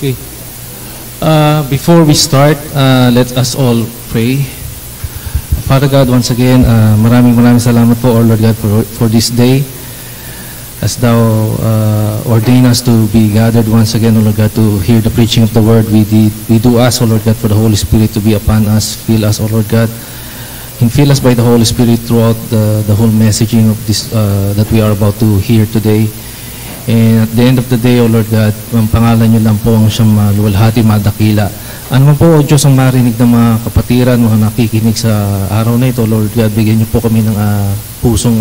Okay. Before we start, let us all pray. Father God, once again, maraming salamat po, our Lord God, for this day. As Thou ordain us to be gathered once again, O Lord God, to hear the preaching of the Word, we do ask, O Lord God, for the Holy Spirit to be upon us. Fill us, O Lord God, and fill us by the Holy Spirit throughout the whole messaging of this that we are about to hear today. And at the end of the day, O Lord God, ang pangalan niyo lang po ang siyang maluwalhati, madakila. Ano man po, O Diyos, ang marinig ng mga kapatiran, mga nakikinig sa araw na ito, Lord God, bigyan niyo po kami ng pusong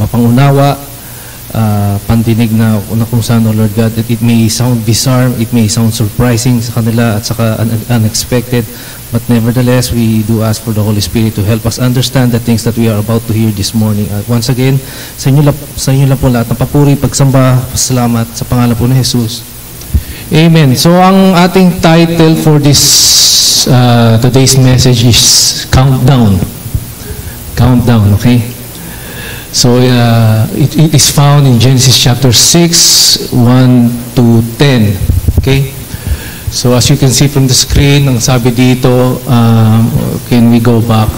mapangunawa, pandinig na kung saan, O Lord God, that it may sound bizarre, it may sound surprising sa kanila at saka unexpected, but nevertheless, we do ask for the Holy Spirit to help us understand the things that we are about to hear this morning. At once again, sa inyo lang po lahat ng papuri, pagsamba, pasalamat sa pangalan po ni Jesus. Amen. So ang ating title for this today's message is Countdown. Countdown, okay? So it is found in Genesis chapter 6, 1 to 10. Okay? So as you can see from the screen, ang sabi dito, can we go back?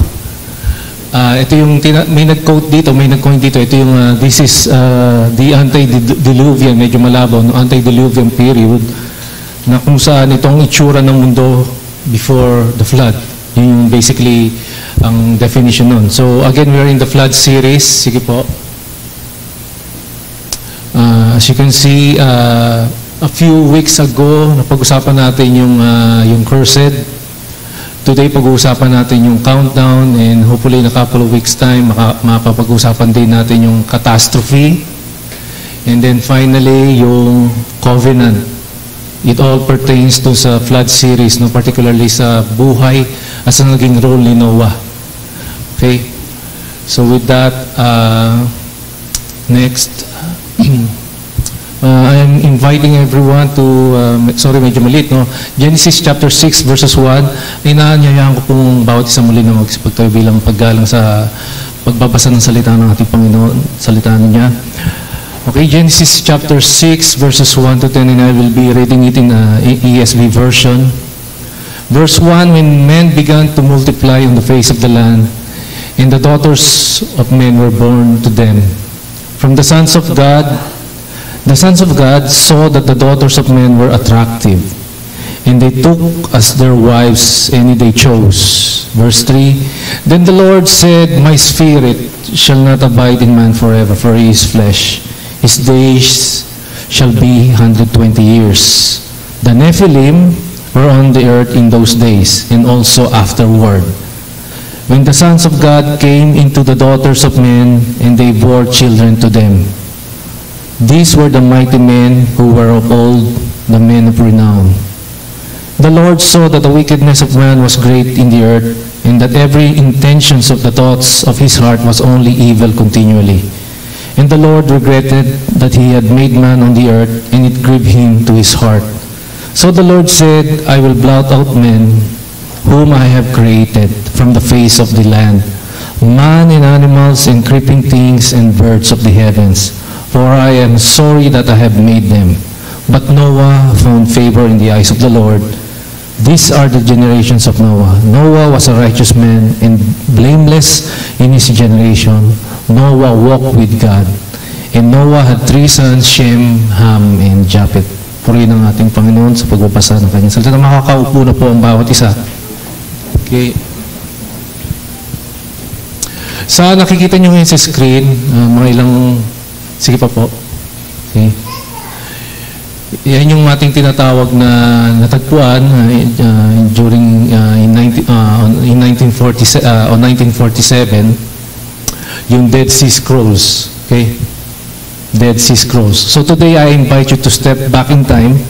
Ito yung, may nag-quote dito, ito yung, this is the antediluvian, medyo malabo, no, antediluvian period, na kung saan itong itsura ng mundo before the flood. Yun yung basically ang definition nun. So again, we are in the flood series. Sige po. As you can see, a few weeks ago, napag-usapan natin yung cursed. Today, pag-uusapan natin yung countdown, and hopefully in a couple of weeks time, mapapag-usapan din natin yung catastrophe. And then finally, yung covenant. It all pertains to sa flood series, no? Particularly sa buhay as ang naging role ni Noah. Okay? So with that, next, I am inviting everyone to, sorry, medyo malit, no? Genesis chapter 6 verses 1, inaanyayahan ko pong bawat isang muli na magsipagtayo bilang paggalang sa pagbabasa ng salita ng ating Panginoon, salita niya. Okay, Genesis chapter 6 verses 1 to 10, and I will be reading it in ESV version. Verse 1, when men began to multiply on the face of the land, and the daughters of men were born to them. From the sons of God saw that the daughters of men were attractive, and they took as their wives any they chose. Verse 3, then the Lord said, my spirit shall not abide in man forever, for he is flesh. His days shall be 120 years. The Nephilim were on the earth in those days, and also afterward, when the sons of God came into the daughters of men, and they bore children to them. These were the mighty men who were of old, the men of renown. The Lord saw that the wickedness of man was great in the earth, and that every intentions of the thoughts of his heart was only evil continually. And the Lord regretted that he had made man on the earth, and it grieved him to his heart. So the Lord said, I will blot out men whom I have created from the face of the land, man and animals and creeping things and birds of the heavens. For I am sorry that I have made them. But Noah found favor in the eyes of the Lord. These are the generations of Noah. Noah was a righteous man and blameless in his generation. Noah walked with God. And Noah had 3 sons, Shem, Ham, and Japheth. Purihin ang ating Panginoon sa pagbabasa ng kanyang salita. Makakaupo na po ang bawat isa. Okay. Sa nakikita nyo ngayon sa screen, mga ilang, sige pa po. Okay. Yan yung ating tinatawag na natagpuan during in 1947, yung Dead Sea Scrolls. Okay? Dead Sea Scrolls. So today I invite you to step back in time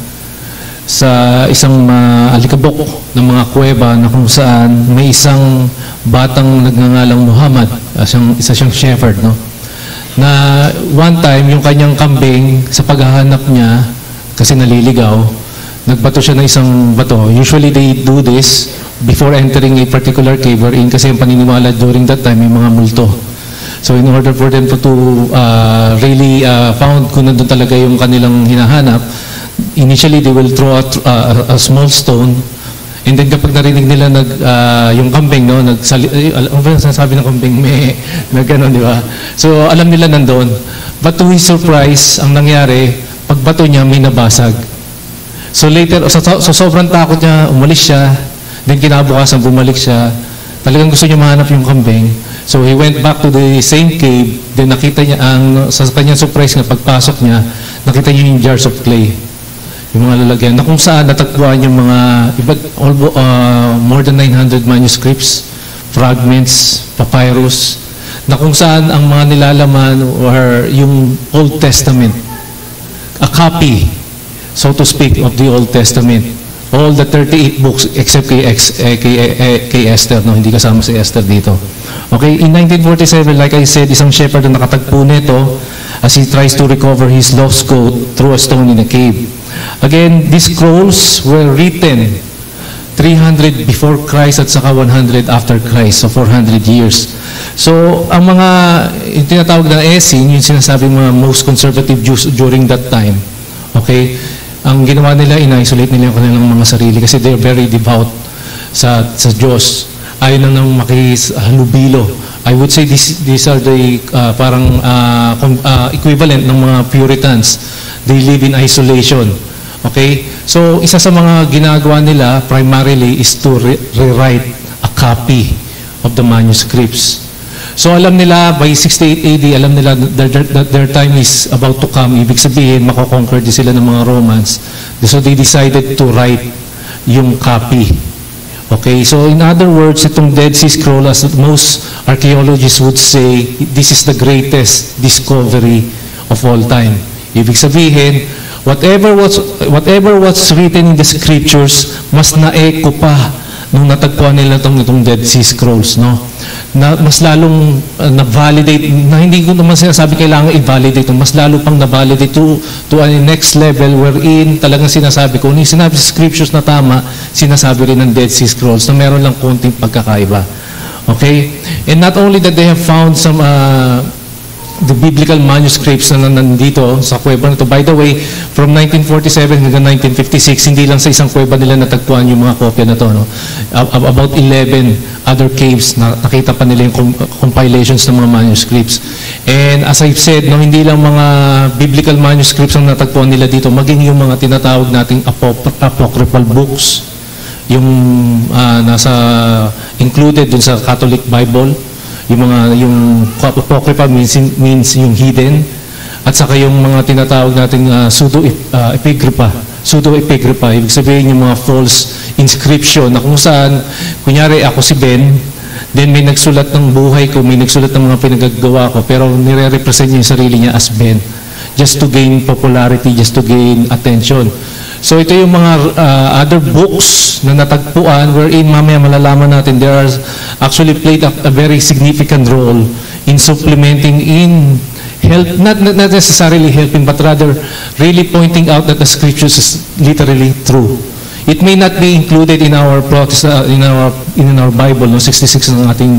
sa isang alikabok ng mga kuweba na kung saan may isang batang nagngangalang Muhammad, isa siyang shepherd, no? Na one time yung kanyang kambing sa paghahanap niya kasi naliligaw, nagbato siya ng isang bato. Usually they do this before entering a particular cave wherein kasi ang paniniwala during that time may mga multo. So in order for them to really found kung nandun talaga yung kanilang hinahanap, initially they will throw out a small stone, and then kapag narinig nila yung kambing, no, ano ba sinasabi ng kambing? Gano'n, di ba? So, alam nila nandun. But to his surprise, ang nangyari, pagbato niya, may nabasag. So later, so sobrang takot niya, umalis siya, then kinabukasan, bumalik siya. Talagang gusto niya mahanap yung kambing. So he went back to the same cave, then nakita niya, sa kanyang surprise na pagpasok niya, nakita niya yung jars of clay. Yung mga lalagyan, na kung saan natagpuan yung mga, more than 900 manuscripts, fragments, papyrus, na kung saan ang mga nilalaman or yung Old Testament, a copy, so to speak, of the Old Testament. All the 38 books except kay Esther, no? Hindi kasama si Esther dito. Okay, in 1947, like I said, isang shepherd na nakatagpo nito as he tries to recover his lost goat through a stone in a cave. Again, these scrolls were written 300 before Christ at saka 100 after Christ, so 400 years. So, ang mga yung tinatawag na Essene, yung sinasabing mga most conservative Jews during that time, okay, ang ginawa nila, in-isolate nila yung kanilang mga sarili kasi they're very devout sa Diyos. Ayaw nang makihalubilo. I would say these are the parang equivalent ng mga Puritans. They live in isolation. Okay? So, isa sa mga ginagawa nila primarily is to rewrite a copy of the manuscripts. So, alam nila, by 68 AD, alam nila that their time is about to come. Ibig sabihin, makoconquer din sila ng mga Romans. So, they decided to write yung copy. Okay? So, in other words, itong Dead Sea Scroll, as most archaeologists would say, this is the greatest discovery of all time. Ibig sabihin, whatever was written in the scriptures, mas na-echo pa nung natagpuan nila itong Dead Sea Scrolls, no? Na mas lalong na-validate, na hindi ko naman sinasabi kailangan i-validate, mas lalo pang na-validate to a next level wherein talagang sinasabi ko, yung sinabi sa scriptures na tama, sinasabi rin ng Dead Sea Scrolls na meron lang konting pagkakaiba. Okay? And not only that they have found some the biblical manuscripts na nandito sa kuweba na ito. By the way, from 1947 hanggang 1956, hindi lang sa isang kuweba nila natagpuan yung mga kopya na ito. No? About 11 other caves na nakita pa nila yung compilations ng mga manuscripts. And as I've said, no, hindi lang mga biblical manuscripts ang natagpuan nila dito, maging yung mga tinatawag nating apocryphal books, yung nasa included dun sa Catholic Bible, yung apocrypha means yung hidden, at saka yung mga tinatawag nating pseudo-epigrapha, ibig sabihin yung mga false inscription na kung saan, kunyari ako si Ben, then may nagsulat ng buhay ko, may nagsulat ng mga pinagagawa ko, pero nire-represent niya yung sarili niya as Ben, just to gain popularity, just to gain attention. So ito yung mga other books na natagpuan wherein mamaya malalaman natin there are actually played a very significant role in supplementing, in help, not necessarily helping, but rather really pointing out that the scriptures is literally true. It may not be included in our in our Bible, no, 66 ng ating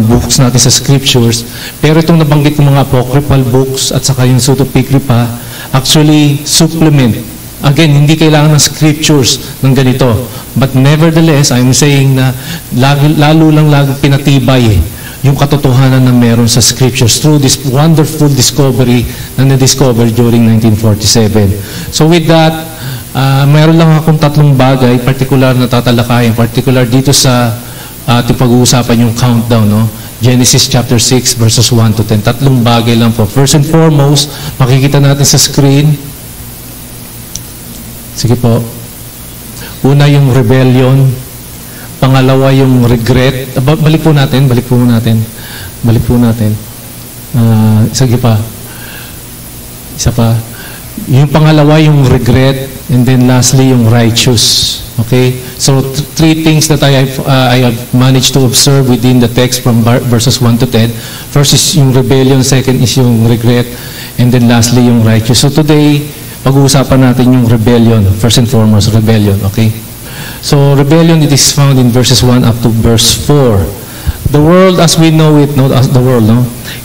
books natin sa scriptures, pero itong nabanggit ng mga apocryphal books at saka yung pseudepigrapha actually supplement. Again, hindi kailangan ng scriptures ng ganito. But nevertheless, I'm saying na lalo lang pinatibay yung katotohanan na meron sa scriptures through this wonderful discovery na na-discover during 1947. So with that, meron lang akong tatlong bagay, particular na tatalakayin, particular dito sa ating pag-uusapan yung countdown, no? Genesis chapter 6 verses 1 to 10. Tatlong bagay lang po. First and foremost, makikita natin sa screen. Sige po. Una yung rebellion. Pangalawa yung regret. Balik po natin. Sige pa. Isa pa. Yung pangalawa yung regret. And then lastly yung righteous. Okay? So three things that I have managed to observe within the text from verses 1 to 10. First is yung rebellion. Second is yung regret. And then lastly yung righteous. So today, pag-uusapan natin yung rebellion. First and foremost, rebellion. Okay? So, rebellion, it is found in verses 1 up to verse 4. The world as we know it,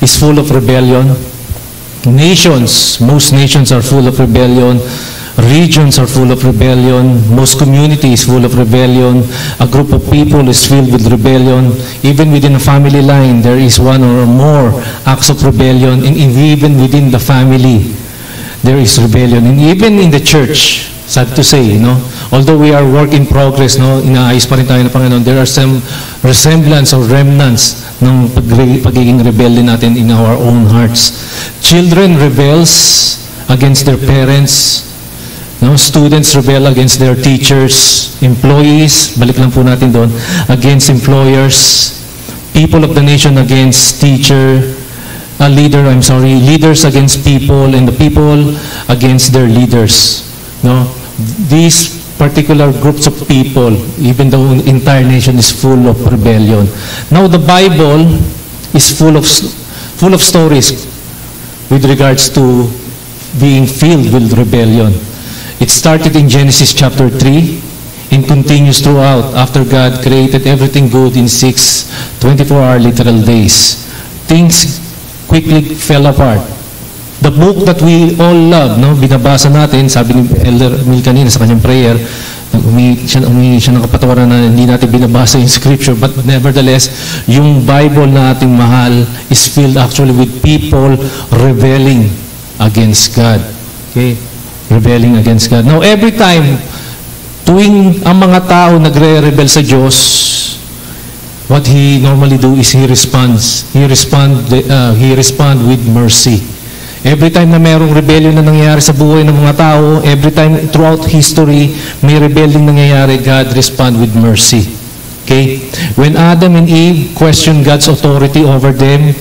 is full of rebellion. Nations, most nations are full of rebellion. Regions are full of rebellion. Most community is full of rebellion. A group of people is filled with rebellion. Even within a family line, there is one or more acts of rebellion. And even within the family, there is rebellion. And even in the church, sad to say, although we are work in progress, inaayos pa rin tayo ng Panginoon, there are some resemblance or remnants ng pagiging rebellion natin in our own hearts. Children rebels against their parents. Students rebel against their teachers. Employees, balik lang po natin doon, against employers. People of the nation against leaders against people, and the people against their leaders. These particular groups of people, even though the entire nation is full of rebellion. Now the Bible is full of stories with regards to being filled with rebellion. It started in Genesis chapter 3 and continues throughout after God created everything good in 6 24-hour literal days. Things quickly fell apart. The book that we all love, binabasa natin, sabi ni Elder Mil kanina sa kanyang prayer, humingi siya ng kapatawaran na hindi natin binabasa yung scripture, but nevertheless, yung Bible na ating mahal is filled actually with people rebelling against God. Okay? Rebelling against God. Now, every time, tuwing ang mga tao nagre-rebel sa Diyos, what He normally do is He responds with mercy. Every time na mayroong rebellion na nangyayari sa buhay ng mga tao, every time throughout history, may rebellion nangyayari, God respond with mercy. Okay? When Adam and Eve questioned God's authority over them,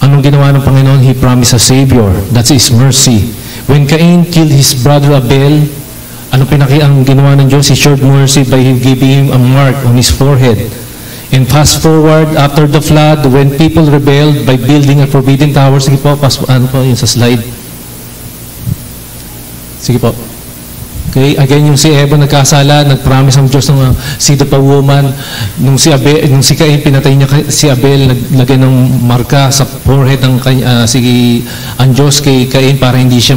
anong ginawa ng Panginoon? He promised a Savior. That's His mercy. When Cain killed his brother Abel, ang ginawa ng Diyos? He showed mercy by giving him a mark on his forehead. And fast forward, after the flood, when people rebelled by building a forbidden tower, sige po, yun sa slide. Sige po. Okay, again, yung si Eva nagkasala, nag-promise ang Diyos ng seed of a woman. Nung si Cain, pinatay niya si Abel, naglagay ng marka sa forehead ng ang Diyos kay Cain para hindi siya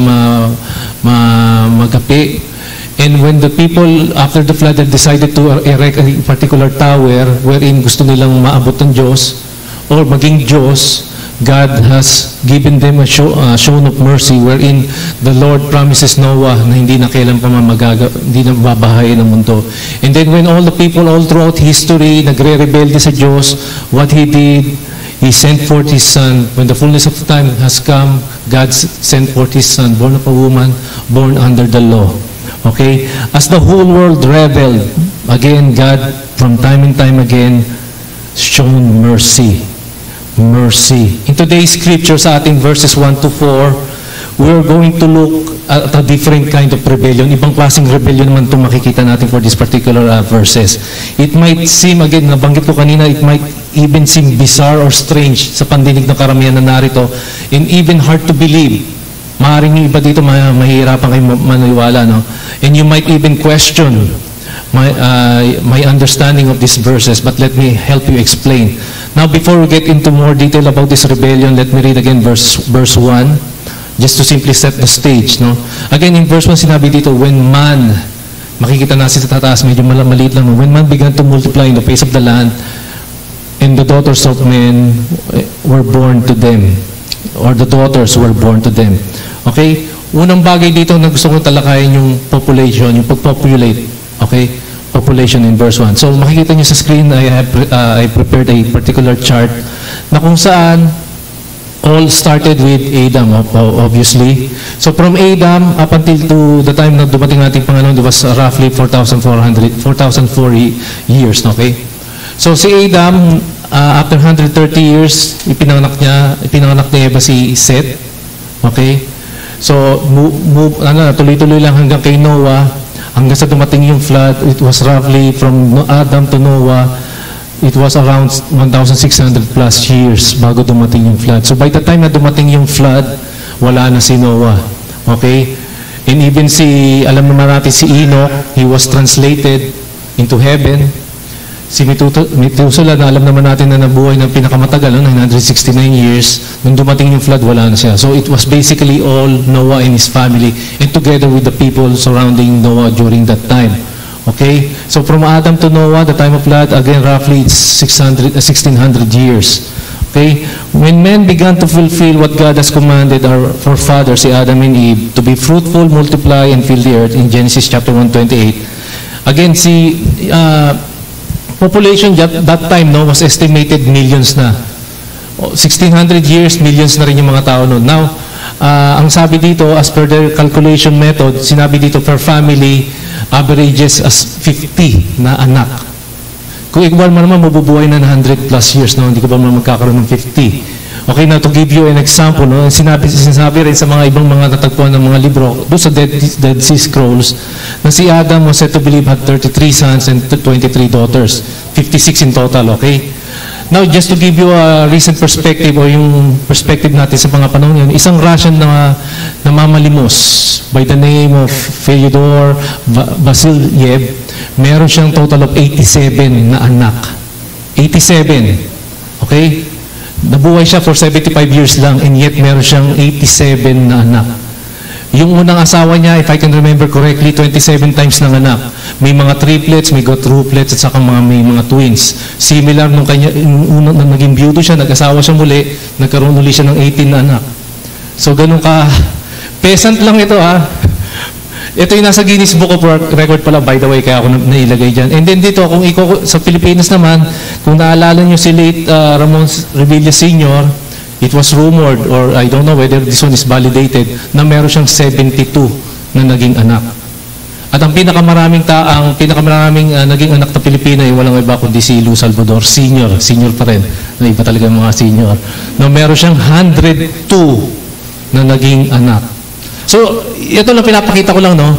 magapi. And when the people, after the flood, decided to erect a particular tower wherein gusto nilang maabot ng Diyos or maging Diyos, God has given them a shown of mercy wherein the Lord promises Noah na hindi na kailan pa hindi na babahayin ang mundo. And then when all the people all throughout history nagre-rebelde sa Diyos, what He did, He sent forth His Son. When the fullness of time has come, God sent forth His Son, born of a woman, born under the law. Okay? As the whole world rebelled, again, God, from time and time again, shown mercy. Mercy. In today's scripture sa ating verses 1 to 4, we're going to look at a different kind of rebellion. Ibang klaseng rebellion naman itong makikita natin for this particular verses. It might seem, again, nabanggit ko kanina, it might even seem bizarre or strange sa pandinig ng karamihan na narito, and even hard to believe. Maaaring yung iba dito mahihirapan kayo maniwala, no? And you might even question my understanding of these verses, but let me help you explain. Now, before we get into more detail about this rebellion, let me read again verse 1, just to simply set the stage. No? Again, in verse 1, sinabi dito, when man, makikita natin sa tataas, medyo maliit lang, when man began to multiply in the face of the land, and the daughters of men were born to them, or the daughters were born to them. Okay? Unang bagay dito na gusto kong talakayin yung population, yung pag-populate. Okay? Population in verse 1. So makikita nyo sa screen, I prepared a particular chart na kung saan all started with Adam, obviously. So from Adam up until to the time na dumating nating Panginoon, it was roughly 4,040 years. Okay? So si Adam, after 130 years, ipinanganak ni Eva si Seth. Okay? So tuloy-tuloy lang hanggang kay Noah. Hanggang sa dumating yung flood, it was roughly from Adam to Noah, it was around 1,600 plus years bago dumating yung flood. So by the time na dumating yung flood, wala na si Noah. Okay? And even alam naman natin si Enoch, he was translated into heaven. Si Methuselah, na alam naman natin na nabuhay ng pinakamatagal, 969 years. Nung dumating yung flood, wala na siya. So it was basically all Noah and his family, and together with the people surrounding Noah during that time. Okay? So from Adam to Noah, the time of flood, again, roughly it's 1600 years. Okay? When men began to fulfill what God has commanded our forefathers, si Adam and Eve, to be fruitful, multiply, and fill the earth, in Genesis chapter 1:28. Again, population that time was estimated millions na. 1600 years, millions na rin yung mga tao noon. Now, ang sabi dito, as per their calculation method, sinabi dito per family, averages as 50 na anak. Kung ikaw mo naman, mabubuhay na 100 plus years, no? Hindi ka ba magkakaroon ng 50? Okay, now to give you an example, no? Sinabi rin sa mga ibang mga natagpuan ng mga libro, doon sa Dead Sea Scrolls, na si Adam was said to believe had 33 sons and 23 daughters. 56 in total, okay? Now, just to give you a recent perspective o yung perspective natin sa mga panahon yun, isang Russian na mamalimos by the name of Fyodor Vasilyev, meron siyang total of 87 na anak. 87. Okay? Nabuhay siya for 75 years lang, and yet meron siyang 87 na anak. Yung unang asawa niya, if I can remember correctly, 27 times ng anak. May mga triplets, may quadruplets, at saka may mga twins. Similar nung unang naging beauty siya, nag-asawa siya muli, nagkaroon uli siya ng 18 na anak. So ganun ka, peasant lang ito Ito yung nasa Guinness Book of Record pala, by the way, kaya ako nailagay dyan. And then dito, kung sa Pilipinas naman, kung naalala nyo si late Ramon Revilla Sr., it was rumored, or I don't know whether this one is validated, na meron siyang 72 na naging anak. At ang pinakamaraming naging anak na Pilipina ay walang iba kundi si Lou Salvador Sr. Senior pa rin. Na iba talaga mga senior. Na meron siyang 102 na naging anak. So, ito lang pinapakita ko lang, no?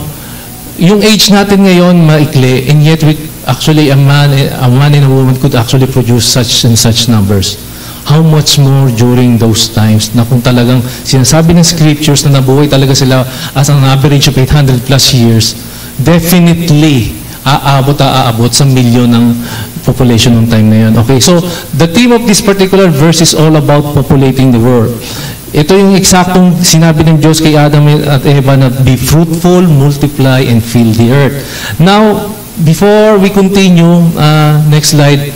Yung age natin ngayon, maikli, and yet actually a man and a woman could actually produce such and such numbers. How much more during those times na kung talagang sinasabi ng scriptures na nabuhay talaga sila as an average of 800 plus years, definitely aabot sa milyon ng population ng time na yun. Okay, so the theme of this particular verse is all about populating the world. Ito yung eksaktong sinabi ng Diyos kay Adam at Eva na be fruitful, multiply, and fill the earth. Now, before we continue, next slide.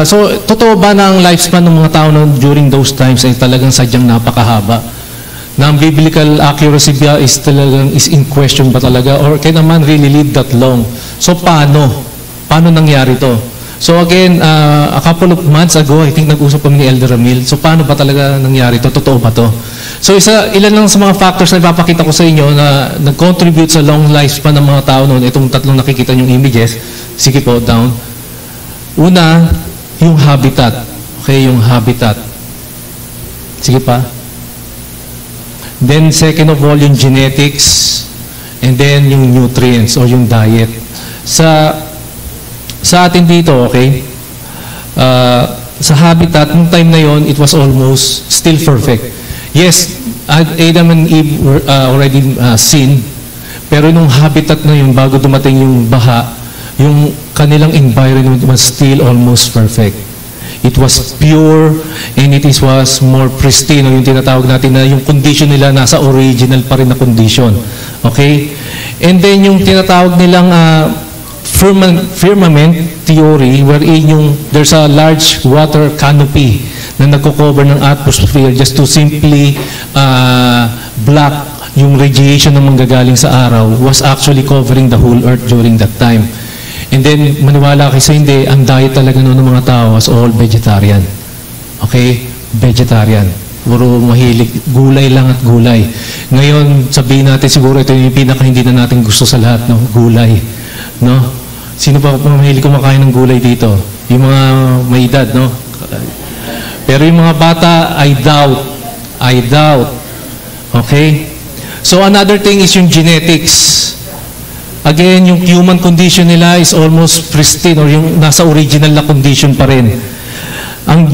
So, totoo ba na ang lifespan ng mga tao during those times ay talagang sadyang napakahaba? Na ang biblical accuracy is in question ba talaga? Or can a man really live that long? So, paano? Paano nangyari to? So again, a couple of months ago, I think nag-usap kami ni Elder Ramil. So paano ba talaga nangyari to? Totoo ba to? So ilan lang sa mga factors na ipapakita ko sa inyo na nag-contribute sa long lifespan ng mga tao noon. Itong tatlong nakikita yung images. Sige po, down. Una, yung habitat. Okay, yung habitat. Sige pa. Then second of all, yung genetics. And then yung nutrients or yung diet. Sa atin dito, okay, sa habitat, nung time na yon, it was almost still perfect. Yes, Adam and Eve were already sin, pero nung habitat na yun, bago dumating yung baha, yung kanilang environment was still almost perfect. It was pure, and it was more pristine, yung tinatawag natin na yung condition nila nasa original pa rin na condition. Okay? And then yung tinatawag nilang firmament theory wherein there's a large water canopy na nagko-cover ng atmosphere just to simply block yung radiation na manggagaling sa araw was actually covering the whole earth during that time. And then, maniwala kasi hindi, ang diet talaga noon ng mga tao was all vegetarian. Okay? Vegetarian. Puro mahilig, gulay lang at gulay. Ngayon, sabihin natin siguro ito yung pinaka hindi na natin gusto sa lahat, no? Gulay. No? Sino pa mahilig kumakain ng gulay dito? Yung mga may edad, no? Pero yung mga bata, I doubt. Okay? So another thing is yung genetics. Again, yung human condition nila is almost pristine or yung nasa original na condition pa rin. Ang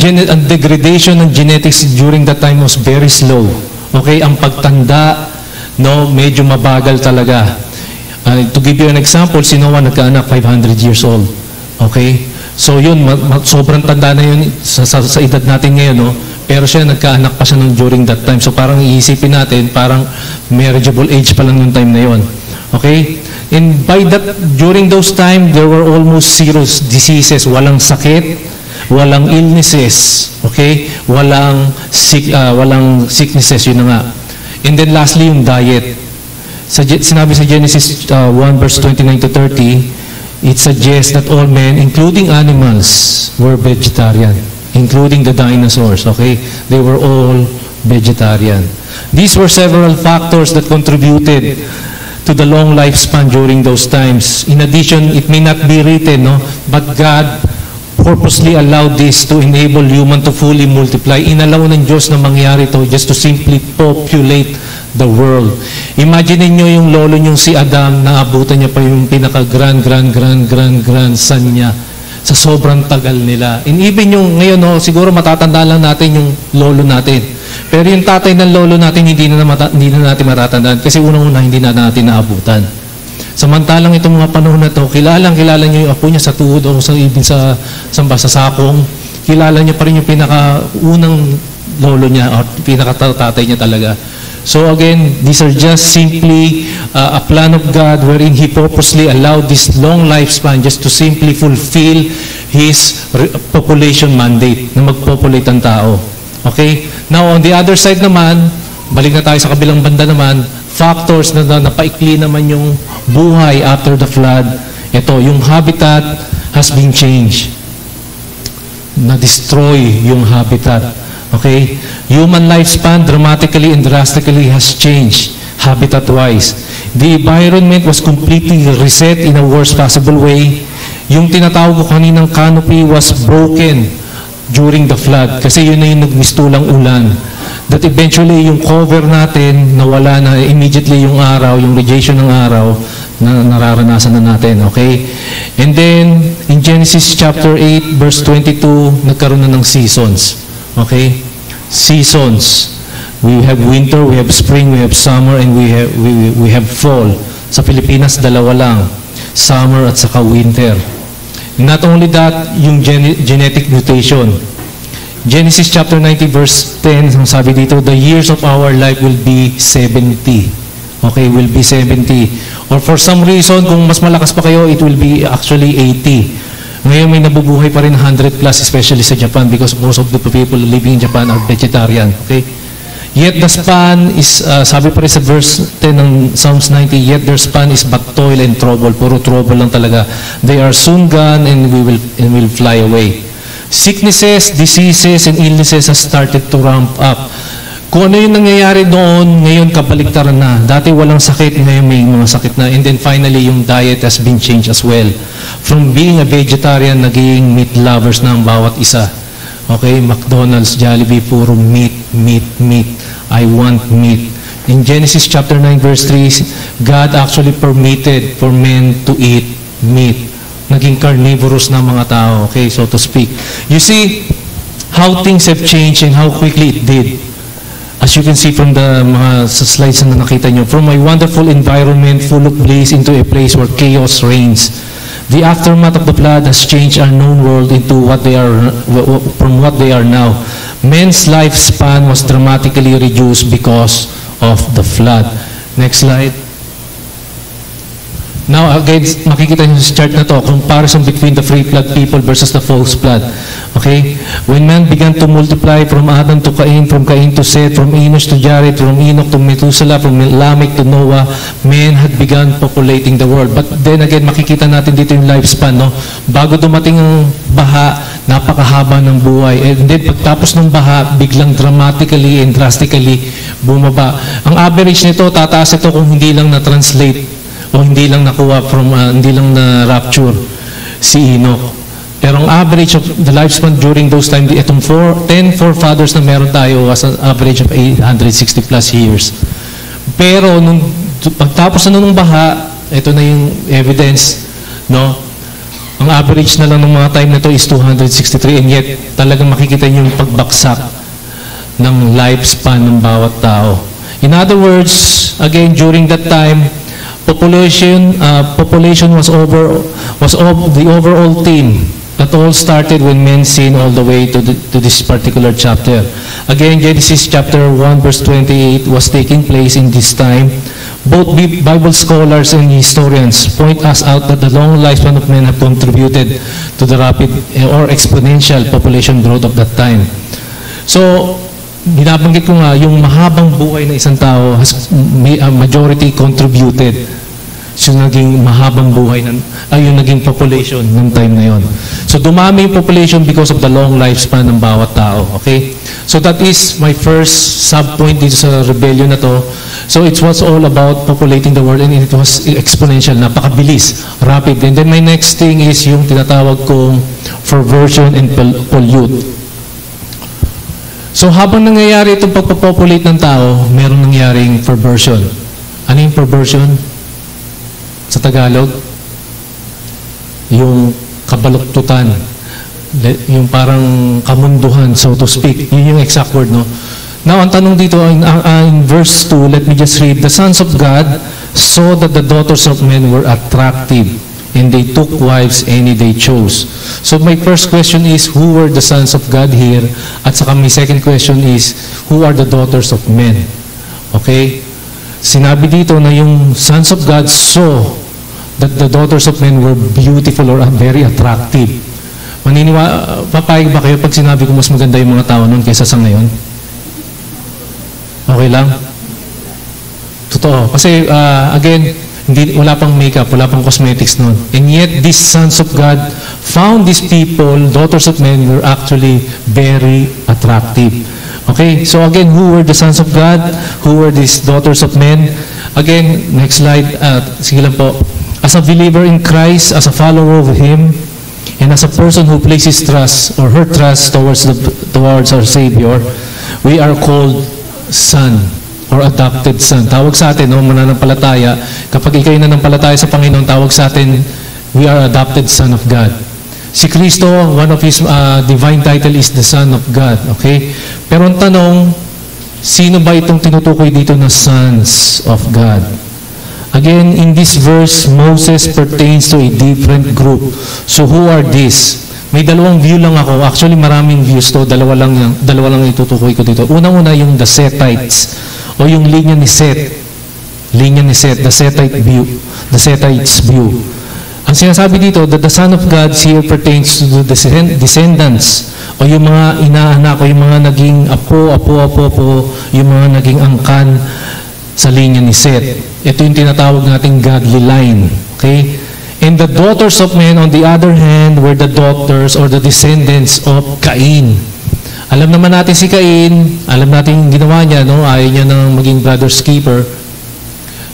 degradation ng genetics during that time was very slow. Okay? Ang pagtanda, no, medyo mabagal talaga. To give you an example, si Noah nagkaanak 500 years old. Okay? So yun, sobrang tanda na yun sa edad natin ngayon, no? Pero siya, nagkaanak pa siya during that time. So parang iisipin natin, parang marriageable age pa lang yung time na yun. Okay? And by that, during those time, there were almost zero diseases. Walang sakit, walang illnesses. Okay? Walang sicknesses, yun na nga. And then lastly, yung diet. Sinabi sa Genesis 1 verse 29 to 30, it suggests that all men, including animals, were vegetarian, including the dinosaurs, okay? They were all vegetarian. These were several factors that contributed to the long lifespan during those times. In addition, it may not be written, no? But God purposely allowed this to enable human to fully multiply. Inalaw ng Diyos na mangyari to just to simply populate the world. Imagine niyo yung lolo niyong si Adam, naabutan niya pa yung pinaka-grandson niya sa sobrang tagal nila. And even yung ngayon, no, siguro matatanda lang natin yung lolo natin. Pero yung tatay ng lolo natin, hindi na natin matatandaan kasi unang-una hindi na natin naabutan. Samantalang itong mga panahon na to, kilala niyo yung apo niya sa tuhod o sa sakong. Kilala niyo pa rin yung pinaka-unang lolo niya o pinaka-tatay niya talaga. So again, these are just simply a plan of God wherein He purposely allowed this long lifespan just to simply fulfill His population mandate na mag-populate ang tao. Okay? Now, on the other side naman, balik na tayo sa kabilang banda naman, factors na napaikli naman yung buhay after the flood. Ito, yung habitat has been changed. Na-destroy yung habitat. Okay? Human lifespan dramatically and drastically has changed habitat-wise. The environment was completely reset in a worst possible way. Yung tinatawag ko kaninang canopy was broken during the flood kasi yun na yung nagmistulang ulan. That eventually yung cover natin nawala na immediately yung araw, yung radiation ng araw na nararanasan na natin. Okay? And then, in Genesis chapter 8 verse 22, nagkaroon na ng seasons. Okay? Seasons. We have winter, we have spring, we have summer, and we have fall. Sa Pilipinas, dalawa lang. Summer at saka winter. Not only that, yung genetic mutation. Genesis chapter 90 verse 10, sabi dito, the years of our life will be 70. Okay, will be 70. Or for some reason, kung mas malakas pa kayo, it will be actually 80. Ngayon may nabubuhay pa rin 100 plus, especially sa Japan, because most of the people living in Japan are vegetarian. Okay? Yet the span is, sabi pa rin sa verse 10 ng Psalms 90, yet their span is but toil and trouble. Puro trouble lang talaga. They are soon gone and will fly away. Sicknesses, diseases, and illnesses has started to ramp up. Kung ano yung nangyayari noon, ngayon kabaliktaran na. Dati walang sakit, ngayon may mga sakit na. And then finally, yung diet has been changed as well. From being a vegetarian, naging meat lovers na ang bawat isa. Okay, McDonald's, Jollibee, puro meat. I want meat. In Genesis chapter 9 verse 3, God actually permitted for men to eat meat. Naging carnivorous na mga tao, okay, so to speak. You see how things have changed and how quickly it did. As you can see from the mga slides na nakita nyo, from a wonderful environment full of bliss into a place where chaos reigns. The aftermath of the flood has changed our known world into what they are, from what they are now. Men's lifespan was dramatically reduced because of the flood. Next slide. Now, again, makikita niyo sa chart na to, comparison between the free flood people versus the false flood. Okay? When man began to multiply from Adam to Cain, from Cain to Seth, from Enosh to Jared, from Enoch to Methuselah, from Lamech to Noah, men had begun populating the world. But then again, makikita natin dito yung lifespan, no? Bago dumating ang baha, napakahaba ng buhay. And then, pagtapos ng baha, biglang dramatically and drastically bumaba. Ang average nito, tataas ito kung hindi lang na-translate o hindi lang nakuha from, hindi lang na-rapture si Enoch. Pero ang average of the lifespan during those times, itong 10 forefathers na meron tayo was an average of 860 plus years. Pero nung pagtapos na nung baha, ito na yung evidence, no? Ang average na lang ng mga time na to is 263, and yet talagang makikita niyo yung pagbaksak ng lifespan ng bawat tao. In other words, again, during that time, population was the overall theme that all started when men sinned all the way to this particular chapter. Again, Genesis chapter 1 verse 28 was taking place in this time. Both Bible scholars and historians point us out that the long lifespan of men have contributed to the rapid or exponential population growth of that time. So, binabanggit ko nga, yung mahabang buhay na isang tao has majority contributed so naging mahabang buhay yung naging population ng time na yon. So dumami yung population because of the long lifespan ng bawat tao. Okay? So that is my first sub-point dito sa rebellion na to. So it was all about populating the world and it was exponential, napakabilis, rapid. And then my next thing is yung tinatawag kong perversion and pollute. So habang nangyayari itong pagpapopulate ng tao, meron nangyaring perversion. Ano yung perversion? Sa Tagalog, yung kabaluktutan, yung parang kamunduhan, so to speak. Yun yung exact word, no? Now, ang tanong dito in verse 2, let me just read. The sons of God saw that the daughters of men were attractive, and they took wives any they chose. So my first question is, who were the sons of God here? At saka my second question is, who are the daughters of men? Okay? Sinabi dito na yung sons of God saw that the daughters of men were beautiful or very attractive. Papayag ba kayo pag sinabi ko mas maganda yung mga tao noon kaysa sa ngayon? Okay lang? Totoo. Kasi again, wala pang makeup, wala pang cosmetics noon. And yet, these sons of God found these people, daughters of men, were actually very attractive. Okay, so again, who were the sons of God? Who were these daughters of men? Again, next slide. Sige lang po. As a believer in Christ, as a follower of Him, and as a person who places trust or her trust towards our Savior, we are called son or adopted son. Tawag sa atin, mananampalataya. Kapag ikay nananampalataya sa Panginoon, tawag sa atin, we are adopted son of God. Si Kristo, one of His divine title is the Son of God. Okay? Pero ang tanong, sino ba itong tinutukoy dito na sons of God? Again, in this verse, Moses pertains to a different group. So who are these? May dalawang view lang ako. Actually, maraming views to. Dalawa lang itutukoy ko dito. Unang-una yung the Sethites o yung linya ni Seth. Linya ni Seth, the Sethite view. The Sethites view. Ang sinasabi dito, that the Son of God here pertains to the descendants o yung mga inaanak o yung mga naging apo, yung mga naging angkan sa linya ni Seth. Ito yung tinatawag nating godly line. Okay? And the daughters of men, on the other hand, were the daughters or the descendants of Cain. Alam naman natin si Cain, alam natin yung ginawa niya, no? Ayaw niya nang maging brother's keeper.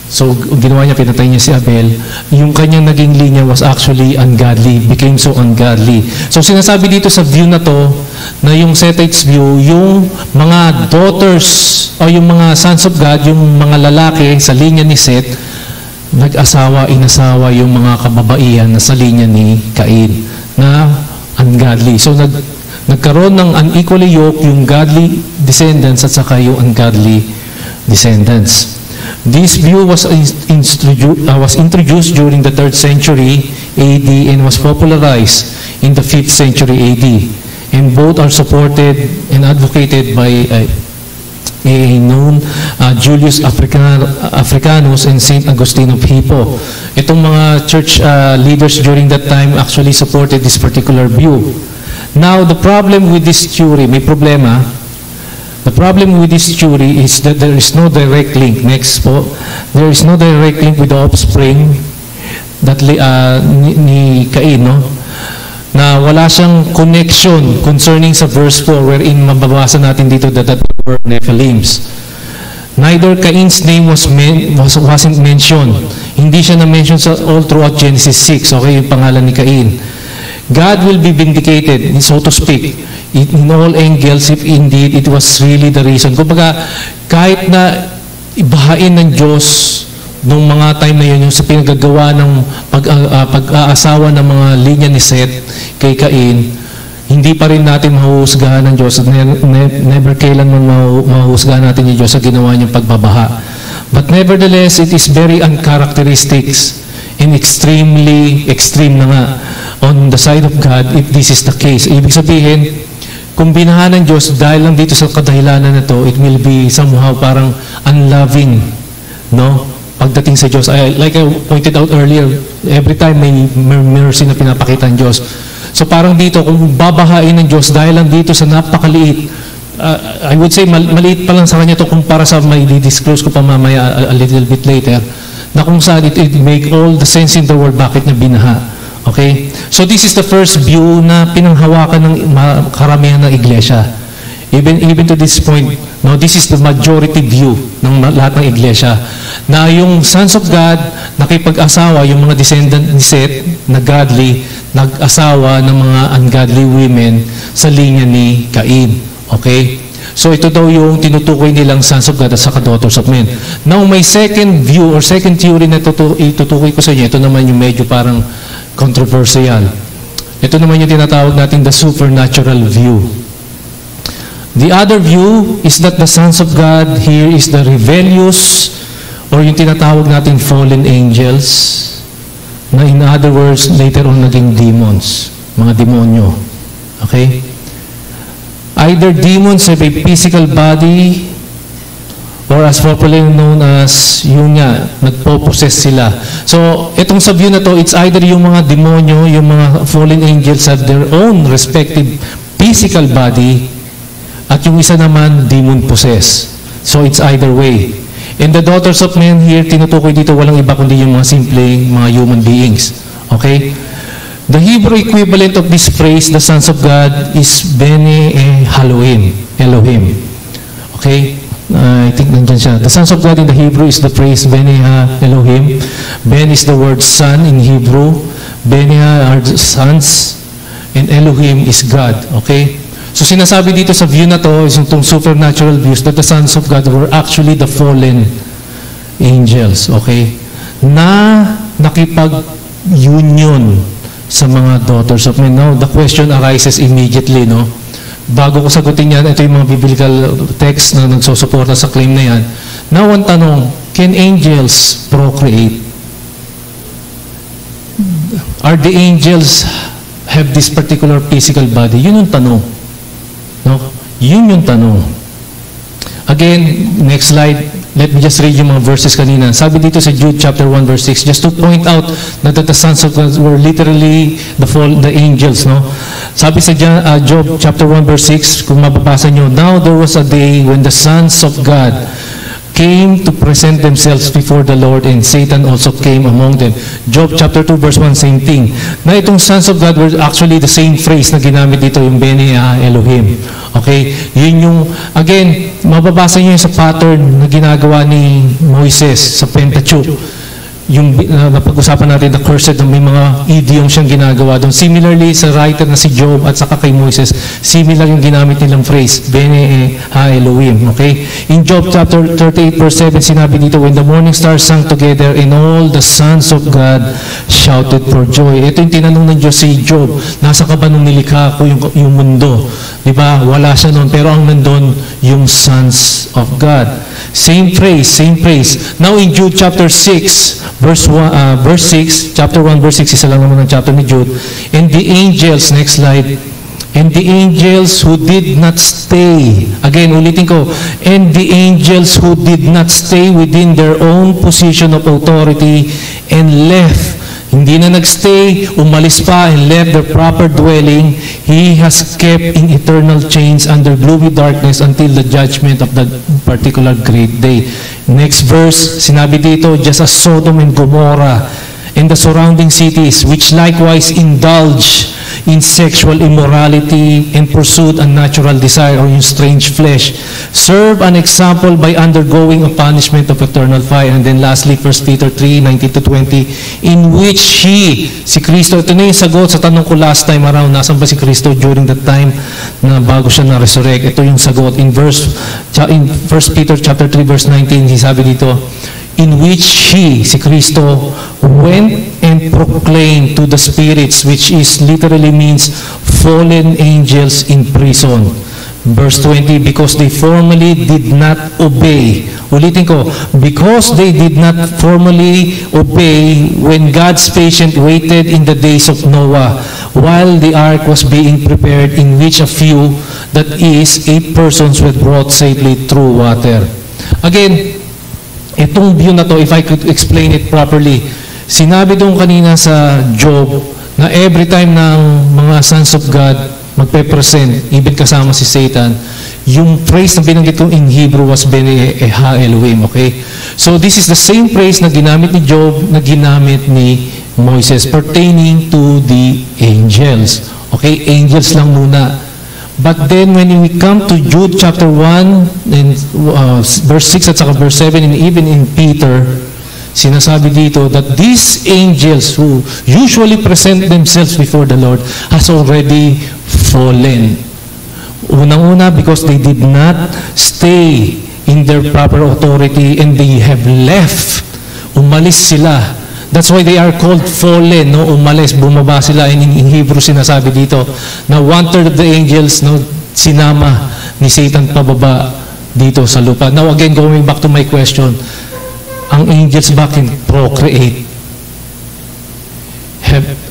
So, ginawa niya, pinatay niya si Abel. Yung kanyang naging linya was actually ungodly, became so ungodly. So, sinasabi dito sa view na to, na yung Sethites view, yung mga daughters, o yung mga sons of God, yung mga lalaki sa linya ni Seth, nag-asawa, inasawa yung mga kababaihan na sa linya ni Cain, na ungodly. So, nagkaroon ng unequally yoked yung godly descendants at saka yung ungodly descendants. This view was introduced during the 3rd century AD and was popularized in the 5th century AD. And both are supported and advocated by a known Julius Africanus and Saint Augustine of Hippo. Itong mga church leaders during that time actually supported this particular view. Now, the problem with this theory, may problema. The problem with this theory is that there is no direct link. Next po. There is no direct link with the offspring that ni Cain, no? Na wala siyang connection concerning sa verse 4 wherein mababasa natin dito that were Nephilims. Neither Cain's name wasn't mentioned. Hindi siya na-mention sa all throughout Genesis 6. Okay, yung pangalan ni Cain. God will be vindicated, so to speak, in all angles if indeed it was really the reason. Kumbaga, kahit na ibahain ng Diyos nung mga time na yun, yung sa pinagagawa ng pag-aasawa ng mga linya ni Seth kay Cain, hindi pa rin natin mahuhusgahan ng Diyos. Never kailanman mahuhusgahan natin yung Diyos sa ginawa niyang pagbabaha. But nevertheless, it is very uncharacteristic and extreme na nga on the side of God if this is the case. Ibig sabihin, kung binahan ng Diyos dahil lang dito sa kadahilanan na to, it will be somehow parang unloving, no? Pagdating sa Diyos. Like I pointed out earlier, every time may mercy na pinapakita ng Diyos. So parang dito, kung babahain ng Diyos dahil lang dito sa napakaliit, I would say maliit pa lang sa kanya to kumpara sa may disclose ko pa mamaya a little bit later, na kung saan it make all the sense in the world bakit niya binaha. Okay? So this is the first view na pinanghawakan ng karamihan ng iglesia. Even to this point, no, this is the majority view ng lahat ng iglesia. Na yung sons of God, nakipag-asawa, yung mga descendant ni Seth, na godly, nag-asawa ng mga ungodly women sa linya ni Cain. Okay? So ito daw yung tinutukoy nilang sons of God at saka daughters of men. Now may second view or second theory na itutukoy ko sa inyo. Ito naman yung medyo parang controversial. Ito naman yung tinatawag natin the supernatural view. The other view is that the sons of God here is the rebellious or yung tinatawag natin fallen angels, na in other words later on naging demons, mga demonyo. Okay? Either demons have a physical body or as popularly known as yung nga, nagpo-possess sila. So, itong sa view na to, it's either yung mga demonyo, yung mga fallen angels have their own respective physical body at yung isa naman, demon-possess. So, it's either way. And the daughters of men here, tinutukoy dito, walang iba kundi yung mga simpleng mga human beings. Okay? The Hebrew equivalent of this phrase, the sons of God, is Bene Elohim. Okay? I think nandyan siya. The sons of God in the Hebrew is the phrase Bene Elohim. Ben is the word son in Hebrew. Bene are the sons. And Elohim is God. Okay? So sinasabi dito sa view na to, is itong supernatural views, that the sons of God were actually the fallen angels. Okay? Na nakipag-union sa mga daughters of men. Now, the question arises immediately, no? Bago ko sagutin yan, ito yung mga biblical text na nagsusuporta sa claim na yan. Now, ang tanong, can angels procreate? Are the angels have this particular physical body? Yun yung tanong. No? Yun yung tanong. Again, next slide. Let me just read yung mga verses kanina. Sabi dito sa Jude chapter 1 verse 6, just to point out that the sons of God were literally the angels, no? Sabi sa Job chapter 1 verse 6, kung mababasa nyo, now there was a day when the sons of God came to present themselves before the Lord, and Satan also came among them. Job chapter 2 verse 1, same thing. Na itong sons of God were actually the same phrase na ginamit dito, yung Bene Elohim. Okay? Yun yung, again, mababasa nyo sa pattern na ginagawa ni Moises sa Pentateuch. Yung napag-usapan natin, the cursed, may mga idiom siyang ginagawa doon. Similarly, sa writer na si Job at saka kay Moises, similar yung ginamit nilang phrase, Bene Elohim. Okay? In Job chapter 38 verse 7, sinabi dito, when the morning stars sang together and all the sons of God shouted for joy. Ito yung tinanong ng Diyos si Job, nasa ka ba nung nilikha ko yung mundo? Diba? Wala siya noon, pero ang nandun yung sons of God. Same phrase, same phrase. Now in Jude chapter 6, verse 6, chapter 1, verse 6, isa lang naman ang chapter ni Jude. And the angels, next slide, and the angels who did not stay, again, ulitin ko, and the angels who did not stay within their own position of authority and left, hindi na nagstay, umalis pa and left their proper dwelling, He has kept in eternal chains under gloomy darkness until the judgment of that particular great day. Next verse, sinabi dito, just as Sodom and Gomorrah and the surrounding cities, which likewise indulge in sexual immorality and pursued unnatural desire or in strange flesh, serve an example by undergoing a punishment of eternal fire. And then lastly, 1 Peter 3:19-20, in which He, si Kristo, ito na yung sagot sa tanong ko last time around, nasan ba si Kristo during that time na bago siya na-resurrect? Ito yung sagot. In 1 Peter chapter 3 verse 19, sabi dito, in which He, si Kristo, went and proclaimed to the spirits, which is literally means fallen angels in prison, Verse 20, because they formerly did not obey. Ulitin ko, because they did not formally obey when God's patient waited in the days of Noah, while the ark was being prepared, in which a few, that is, 8 persons were brought safely through water. Again, itong view na to, if I could explain it properly, sinabi doon kanina sa Job na every time ng mga sons of God magpe-present, even kasama si Satan, yung phrase na binanggit ko in Hebrew was Bene Eha Elohim, okay? So this is the same phrase na ginamit ni Job, na ginamit ni Moises, pertaining to the angels. Okay, angels lang muna. But then when we come to Jude chapter 1, and verse 6 at saka verse 7, and even in Peter, sinasabi dito that these angels who usually present themselves before the Lord has already fallen. Unang-una, because they did not stay in their proper authority and they have left. Umalis sila. That's why they are called fallen, no? Umalis, bumaba sila. In Hebrew sinasabi dito na 1/3 of the angels, no, sinama ni Satan pababa dito sa lupa. Now again, going back to my question, ang angels ba can procreate?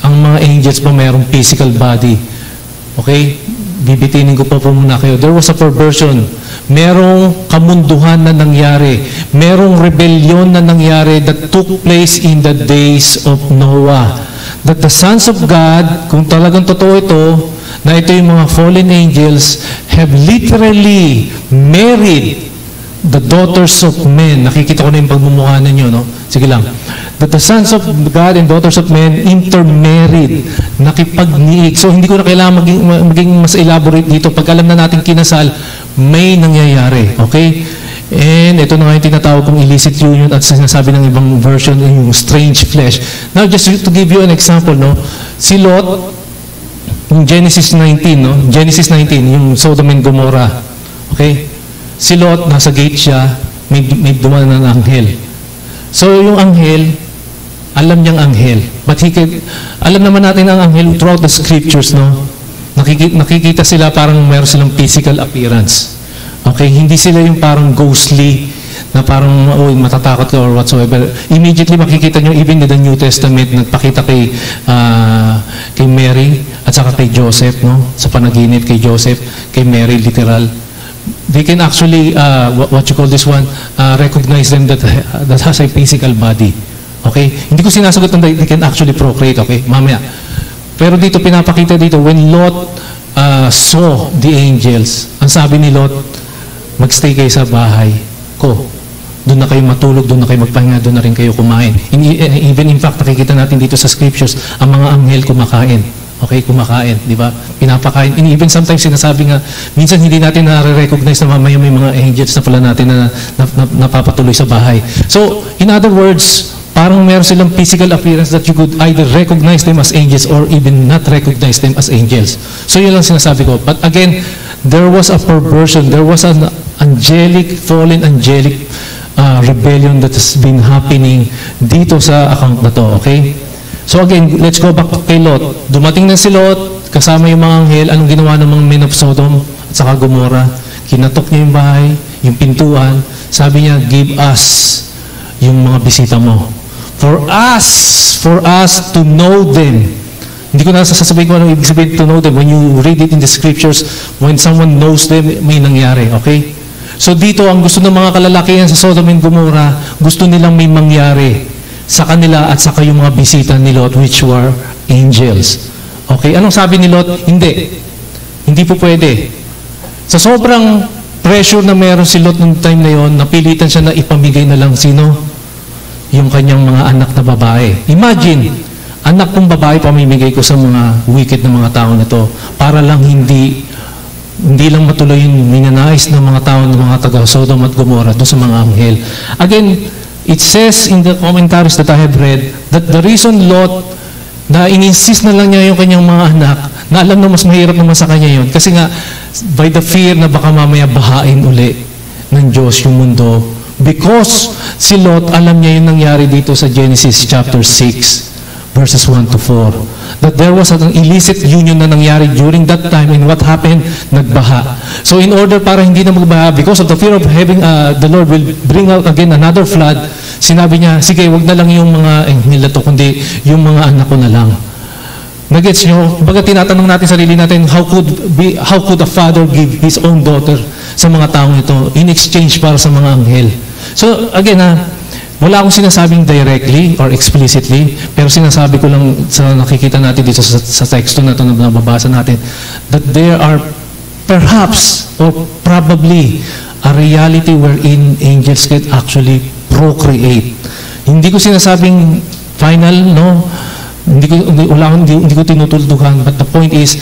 Ang mga angels ba mayroong physical body? Okay? Bibitinin ko pa muna kayo. There was a perversion. Merong kamunduhan na nangyari. Merong rebellion na nangyari that took place in the days of Noah. That the sons of God, kung talagang totoo ito, na ito yung mga fallen angels, have literally married the daughters of men. Nakikita ko na yung pagmumukha ninyo, no? Sige lang. That the sons of God and daughters of men intermarried, nakipagniig. So hindi ko na kailangan maging mas elaborate dito. Pag alam na natin kinasal, may nangyayari. Okay? And ito na nga yung tinatawag kong illicit union at sinasabi ng ibang version, yung strange flesh. Now, just to give you an example, no? Si Lot, yung Genesis 19, no? Genesis 19, yung Sodom and Gomorrah. Okay? Si Lot, nasa gate siya, may dumaan ng anghel. So, yung anghel, alam niyang anghel. But alam naman natin ang anghel throughout the scriptures, no? Nakikita sila parang meron silang physical appearance. Okay? Hindi sila yung parang ghostly, na parang matatakot ka or whatsoever. Immediately makikita nyo, even in the New Testament, nagpakita kay Mary at saka kay Joseph, no? Sa panaginip kay Joseph, kay Mary, literal. They can actually, what you call this one, recognize them that has a physical body. Okay? Hindi ko sinasagot na they can actually procreate, okay? Mamaya. Pero dito, pinapakita dito, when Lot saw the angels, ang sabi ni Lot, magstay kayo sa bahay ko. Doon na kayo matulog, doon na kayo magpahinga, doon na rin kayo kumain. Even in fact, nakikita natin dito sa scriptures, ang mga anghel kumakain. Okay, kumakain, di ba? Pinapakain. And even sometimes sinasabi nga, minsan hindi natin na-recognize na mamaya may mga angels na pala natin na napapatuloy sa bahay. So, in other words, parang meron silang physical appearance that you could either recognize them as angels or even not recognize them as angels. So, yun lang sinasabi ko. But again, there was a perversion. There was an fallen angelic rebellion that has been happening dito sa account na to, okay? So again, let's go back kay Lot. Dumating na si Lot, kasama yung mga anghel. Anong ginawa ng mga men of Sodom at saka Gomorrah? Kinatok niya yung bahay, yung pintuan. Sabi niya, give us yung mga bisita mo. For us to know them. Hindi ko na sasabihin kung ano ibig sabihin to know them. When you read it in the scriptures, when someone knows them, may nangyari, okay? So dito, ang gusto ng mga kalalakihan sa Sodom and Gomorrah, gusto nilang may mangyari sa kanila at saka yung mga bisita ni Lot, which were angels. Okay, anong sabi ni Lot? Hindi po pwede. Sa sobrang pressure na meron si Lot noong time na yon, napilitan siya na ipamigay na lang sino? Yung kanyang mga anak na babae. Imagine, anak kong babae pamimigay ko sa mga wicked na mga tao na to para lang hindi lang matuloy yung minanais ng mga tao ng mga taga Sodom at Gomorrah doon sa mga anghel. Again, it says in the commentaries that I have read that the reason Lot na in-insist na lang niya yung kanyang mga anak, na alam na mas mahirap naman sa kanya yun, kasi nga by the fear na baka mamaya bahain uli ng Diyos yung mundo, because si Lot alam niya yung nangyari dito sa Genesis chapter 6. verses 1 to 4. That there was an illicit union na nangyari during that time, and what happened? Nagbaha. So in order para hindi na magbaha, because of the fear of having the Lord will bring out again another flood, sinabi niya, sige, wag na lang yung mga nila to, kundi yung mga anak ko na lang. Nagets nyo? Baga tinatanong natin sarili natin, how could a father give his own daughter sa mga taong ito in exchange para sa mga anghel? So again, wala akong sinasabing directly or explicitly, pero sinasabi ko lang sa nakikita natin dito sa teksto na ito na nababasa natin, that there are perhaps or probably a reality wherein angels can actually procreate. Hindi ko sinasabing final, no? Hindi ko tinutuldukan, but the point is,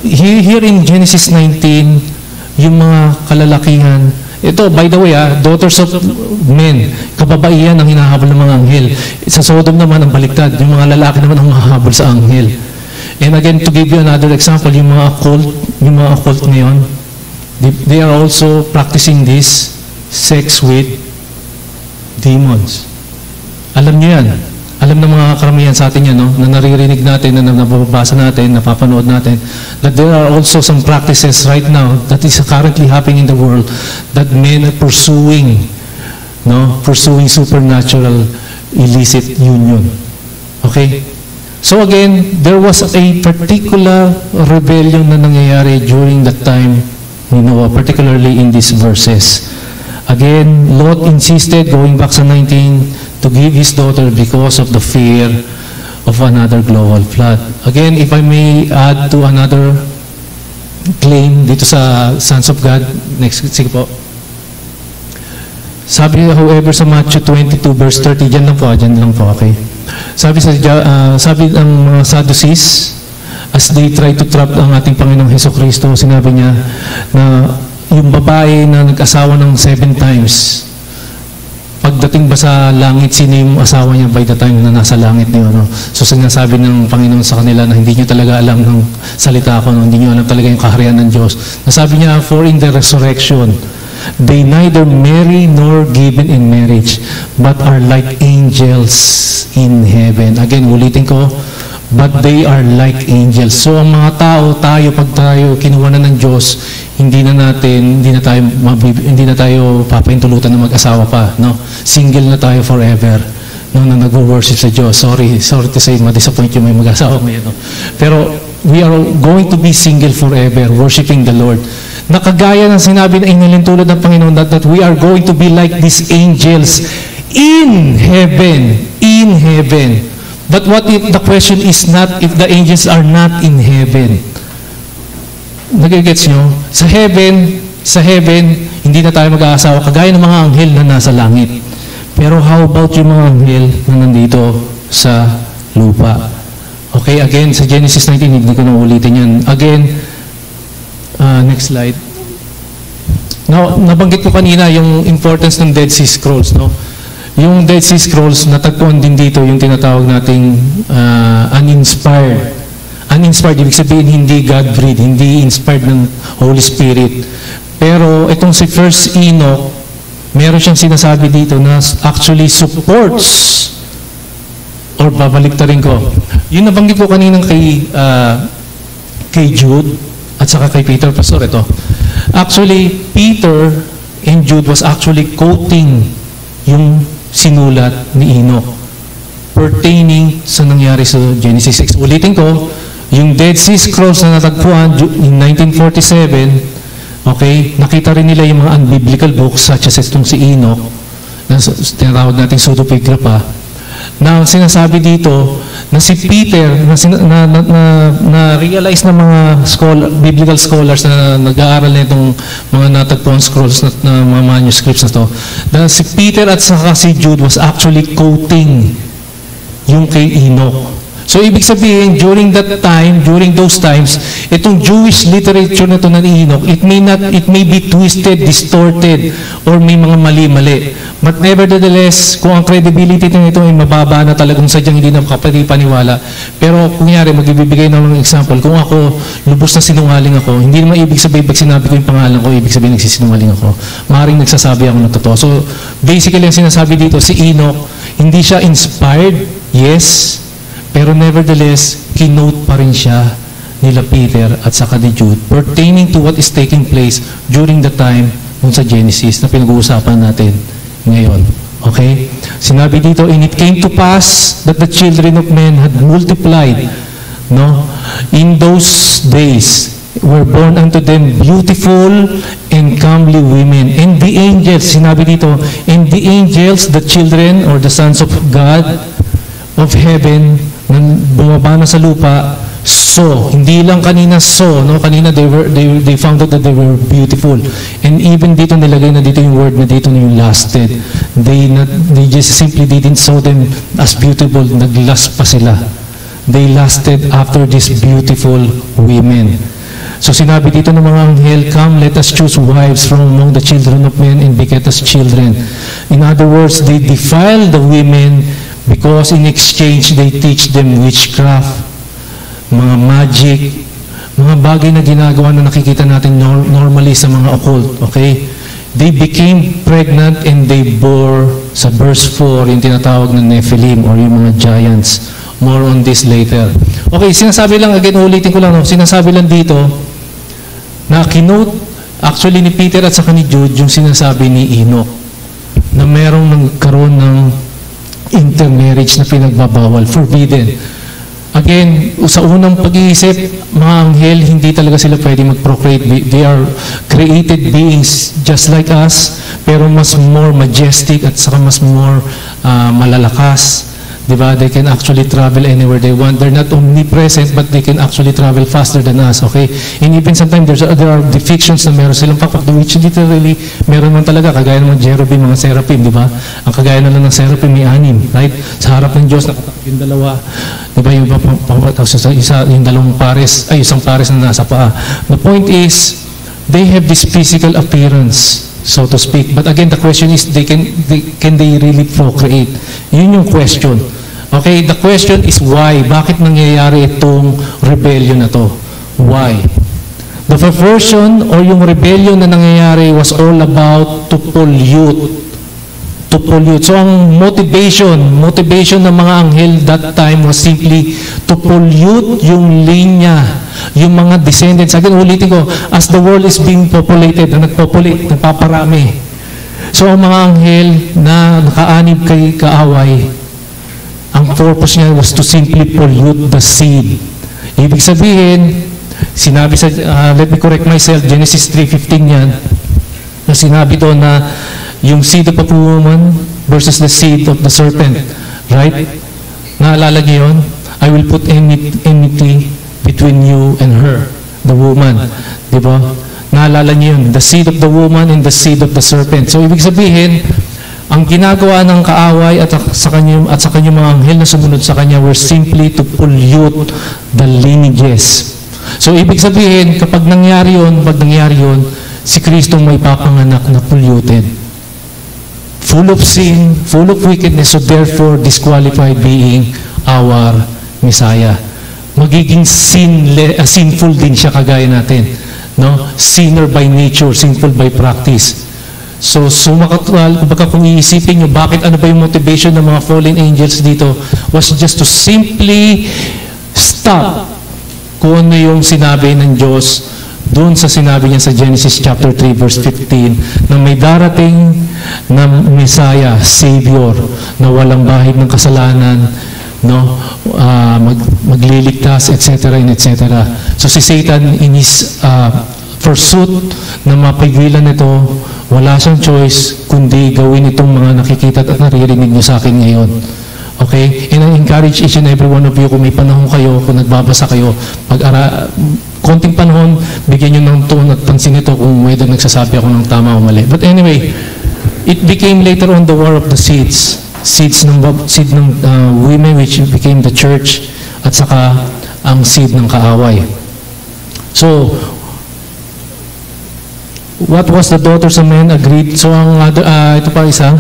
here in Genesis 19, yung mga kalalakihan, ito, by the way, daughters of men, kababaihan ang hinahabol ng mga anghel. Sa Sodom naman ang baliktad, yung mga lalaki naman ang hahabol sa anghel. And again, to give you another example, yung mga occult ngayon, they are also practicing this sex with demons. Alam niyo yan. Alam ng mga karamihan sa atin yan, no? Na naririnig natin, na nababasa natin, napapanood natin, that there are also some practices right now that is currently happening in the world that men are pursuing supernatural illicit union. Okay? So again, there was a particular rebellion na nangyayari during that time ni Noah, particularly in these verses. Again, Lot insisted, going back sa 19, to give his daughter because of the fear of another global flood. Again, if I may add to another claim dito sa Sons of God, next, sige po. Sabi, however, sa Matthew 22 verse 30, dyan lang po, okay. Sabi ng mga Sadducees, as they try to trap ang ating Panginoong Hesukristo, sinabi niya na yung babae na nag-asawa ng 7 times, pagdating ba sa langit, sino yung asawa niya by the time na nasa langit niyo? No? So sinasabi ng Panginoon sa kanila na hindi niyo talaga alam ng salita ko, no? Hindi niyo alam talaga yung kaharian ng Diyos. Nasabi niya, for in the resurrection, they neither marry nor given in marriage, but are like angels in heaven. Again, ulitin ko, but they are like angels. So ang mga tao, pag tayo kinuha na ng Diyos, hindi na tayo papahintulutan na mag-asawa pa, no? Single na tayo forever, no, na nag-worship sa Diyos. Sorry to say, ma-disappoint yung may mag-asawa ngayon, no? Pero we are going to be single forever, worshiping the Lord. Nakagaya ng sinabi na inilintulad ng Panginoon that we are going to be like these angels in heaven. But what if the question is not if the angels are not in heaven? Nagigets nyo? Sa heaven, hindi na tayo mag-aasawa kagaya ng mga anghel na nasa langit. Pero how about yung mga anghel na nandito sa lupa? Okay, again, sa Genesis 19, hindi ko na ulitin yan. Again, next slide. Now, nabanggit ko kanina yung importance ng Dead Sea Scrolls, no? Yung Dead Sea Scrolls, natagpuan din dito yung tinatawag nating uninspired. Uninspired, ibig sabihin hindi God-breathed, hindi inspired ng Holy Spirit. Pero itong si First Enoch, meron siyang sinasabi dito na actually supports, or babaliktarin ko, yung nabanggit ko kaninang kay Jude at saka kay Peter, Pastor, ito. Actually, Peter and Jude was actually quoting yung sinulat ni Enoch pertaining sa nangyari sa Genesis 6. Ulitin ko, yung Dead Sea Scrolls na natagpuan in 1947, okay, nakita rin nila yung mga unbiblical books such as itong si Enoch, na tinatawag natin pseudepigrapha, na sinasabi dito na si Peter, na realize ng mga biblical scholars na nag-aaral na itong mga natagpuan scrolls na mga manuscripts na to, na si Peter at saka si Jude was actually quoting yung kay Enoch. So, ibig sabihin, during those times, itong Jewish literature na ito na Enoch, it may be twisted, distorted, or may mga mali-mali. But nevertheless, kung ang credibility nito ay mababa na talagang sadyang hindi na paniwala, pero kung yari, magbibigay na ng example, kung ako, lubos na sinungaling ako, hindi naman ibig sabihin, pag sinabi ko yung pangalan ko, ibig sabihin nagsisinungaling ako. Maaaring nagsasabi ako ng totoo. So, basically, ang sinasabi dito, si Enoch, hindi siya inspired, yes, Pero nevertheless, kinote pa rin siya nila Peter at saka ni Jude pertaining to what is taking place during the time kung sa Genesis na pinag-uusapan natin ngayon. Okay? Sinabi dito, and it came to pass that the children of men had multiplied, no? In those days were born unto them beautiful and comely women. And the angels, sinabi dito, and the angels, the children or the sons of God of heaven, na bumaba na sa lupa, so, hindi lang kanina so, no? Kanina they found out that they were beautiful. And even dito nilagay na dito yung word na dito na yung lasted. They just simply didn't saw them as beautiful, naglast pa sila. They lasted after these beautiful women. So sinabi dito ng mga anghel, come, let us choose wives from among the children of men and beget us children. In other words, they defile the women because in exchange they teach them witchcraft, mga magic, mga bagay na ginagawa na nakikita natin normally sa mga occult, okay? They became pregnant and they bore, sa verse 4, yung tinatawag na Nephilim or yung mga giants. More on this later. Okay, sinasabi lang, again, ulitin ko lang, no? Sinasabi lang dito, na kinote, actually ni Peter at saka ni Jude, yung sinasabi ni Enoch, na merong nagkaroon ng intermarriage na pinagbabawal, forbidden. Again, sa unang pag-iisip, mga anghel, hindi talaga sila pwede mag-procreate. They are created beings just like us, pero mas more majestic at saka mas more malalakas. Diba? They can actually travel anywhere they want. They're not omnipresent, but they can actually travel faster than us, okay? And even sometimes there are depictions na meron silang pakpak, which literally, meron man talaga, kagaya ng mga cherubim, mga seraphim, diba? Ang kagaya na lang ng seraphim, may 6, right? Sa harap ng Diyos, nakatakip yung 2. Diba? Yung dalawang pares, ay, isang pares na nasa paa. The point is, they have this physical appearance, so to speak. But again, the question is, can they really procreate? Yun yung question. Okay, the question is why? Bakit nangyayari itong rebellion na to? Why? The perversion or yung rebellion na nangyayari was all about to pollute. To pollute. So ang motivation ng mga anghel that time was simply to pollute yung linya, yung mga descendants. Again, ulitin ko, as the world is being populated, na nagpopulate, nagpaparami. So ang mga anghel na nakaanib kay kaaway, ang purpose niya was to simply pollute the seed. Ibig sabihin, sinabi sa, let me correct myself, Genesis 3:15 yan, na sinabi doon na yung seed of a woman versus the seed of the serpent. Right? Naalala niyo yun? I will put enmity between you and her, the woman. Diba? Naalala niyo yun? The seed of the woman and the seed of the serpent. So, ibig sabihin, ang ginagawa ng kaaway at sa kanyang mga anghel na sumunod sa kanya were simply to pollute the lineages. So, ibig sabihin, kapag nangyari yun, si Kristo may papanganak na polluted. Full of sin, full of wickedness, so therefore disqualified being our Messiah. Magiging sinful din siya kagaya natin. No? Sinner by nature, sinful by practice. So kumbaga kung iisipin nyo, bakit ano ba yung motivation ng mga fallen angels dito was just to simply stop kung ano yung sinabi ng Diyos doon sa sinabi niya sa Genesis chapter 3 verse 15 na may darating na Messiah, Savior, na walang bahid ng kasalanan, no, magliligtas, etc. and etc. So si Satan in his pursuit na mapigilan ito, wala siyang choice kundi gawin itong mga nakikita at naririnig niyo sa akin ngayon. Okay? And I encourage each and every one of you, kung may panahon kayo, kung nagbabasa kayo, konting panahon, bigyan nyo ng tone at pansin ito kung whether nagsasabi ako ng tama o mali. But anyway, it became later on the war of the seed ng women, which became the church, at saka ang seed ng kaaway. So, what was the daughters of men agreed? So, ito pa isa,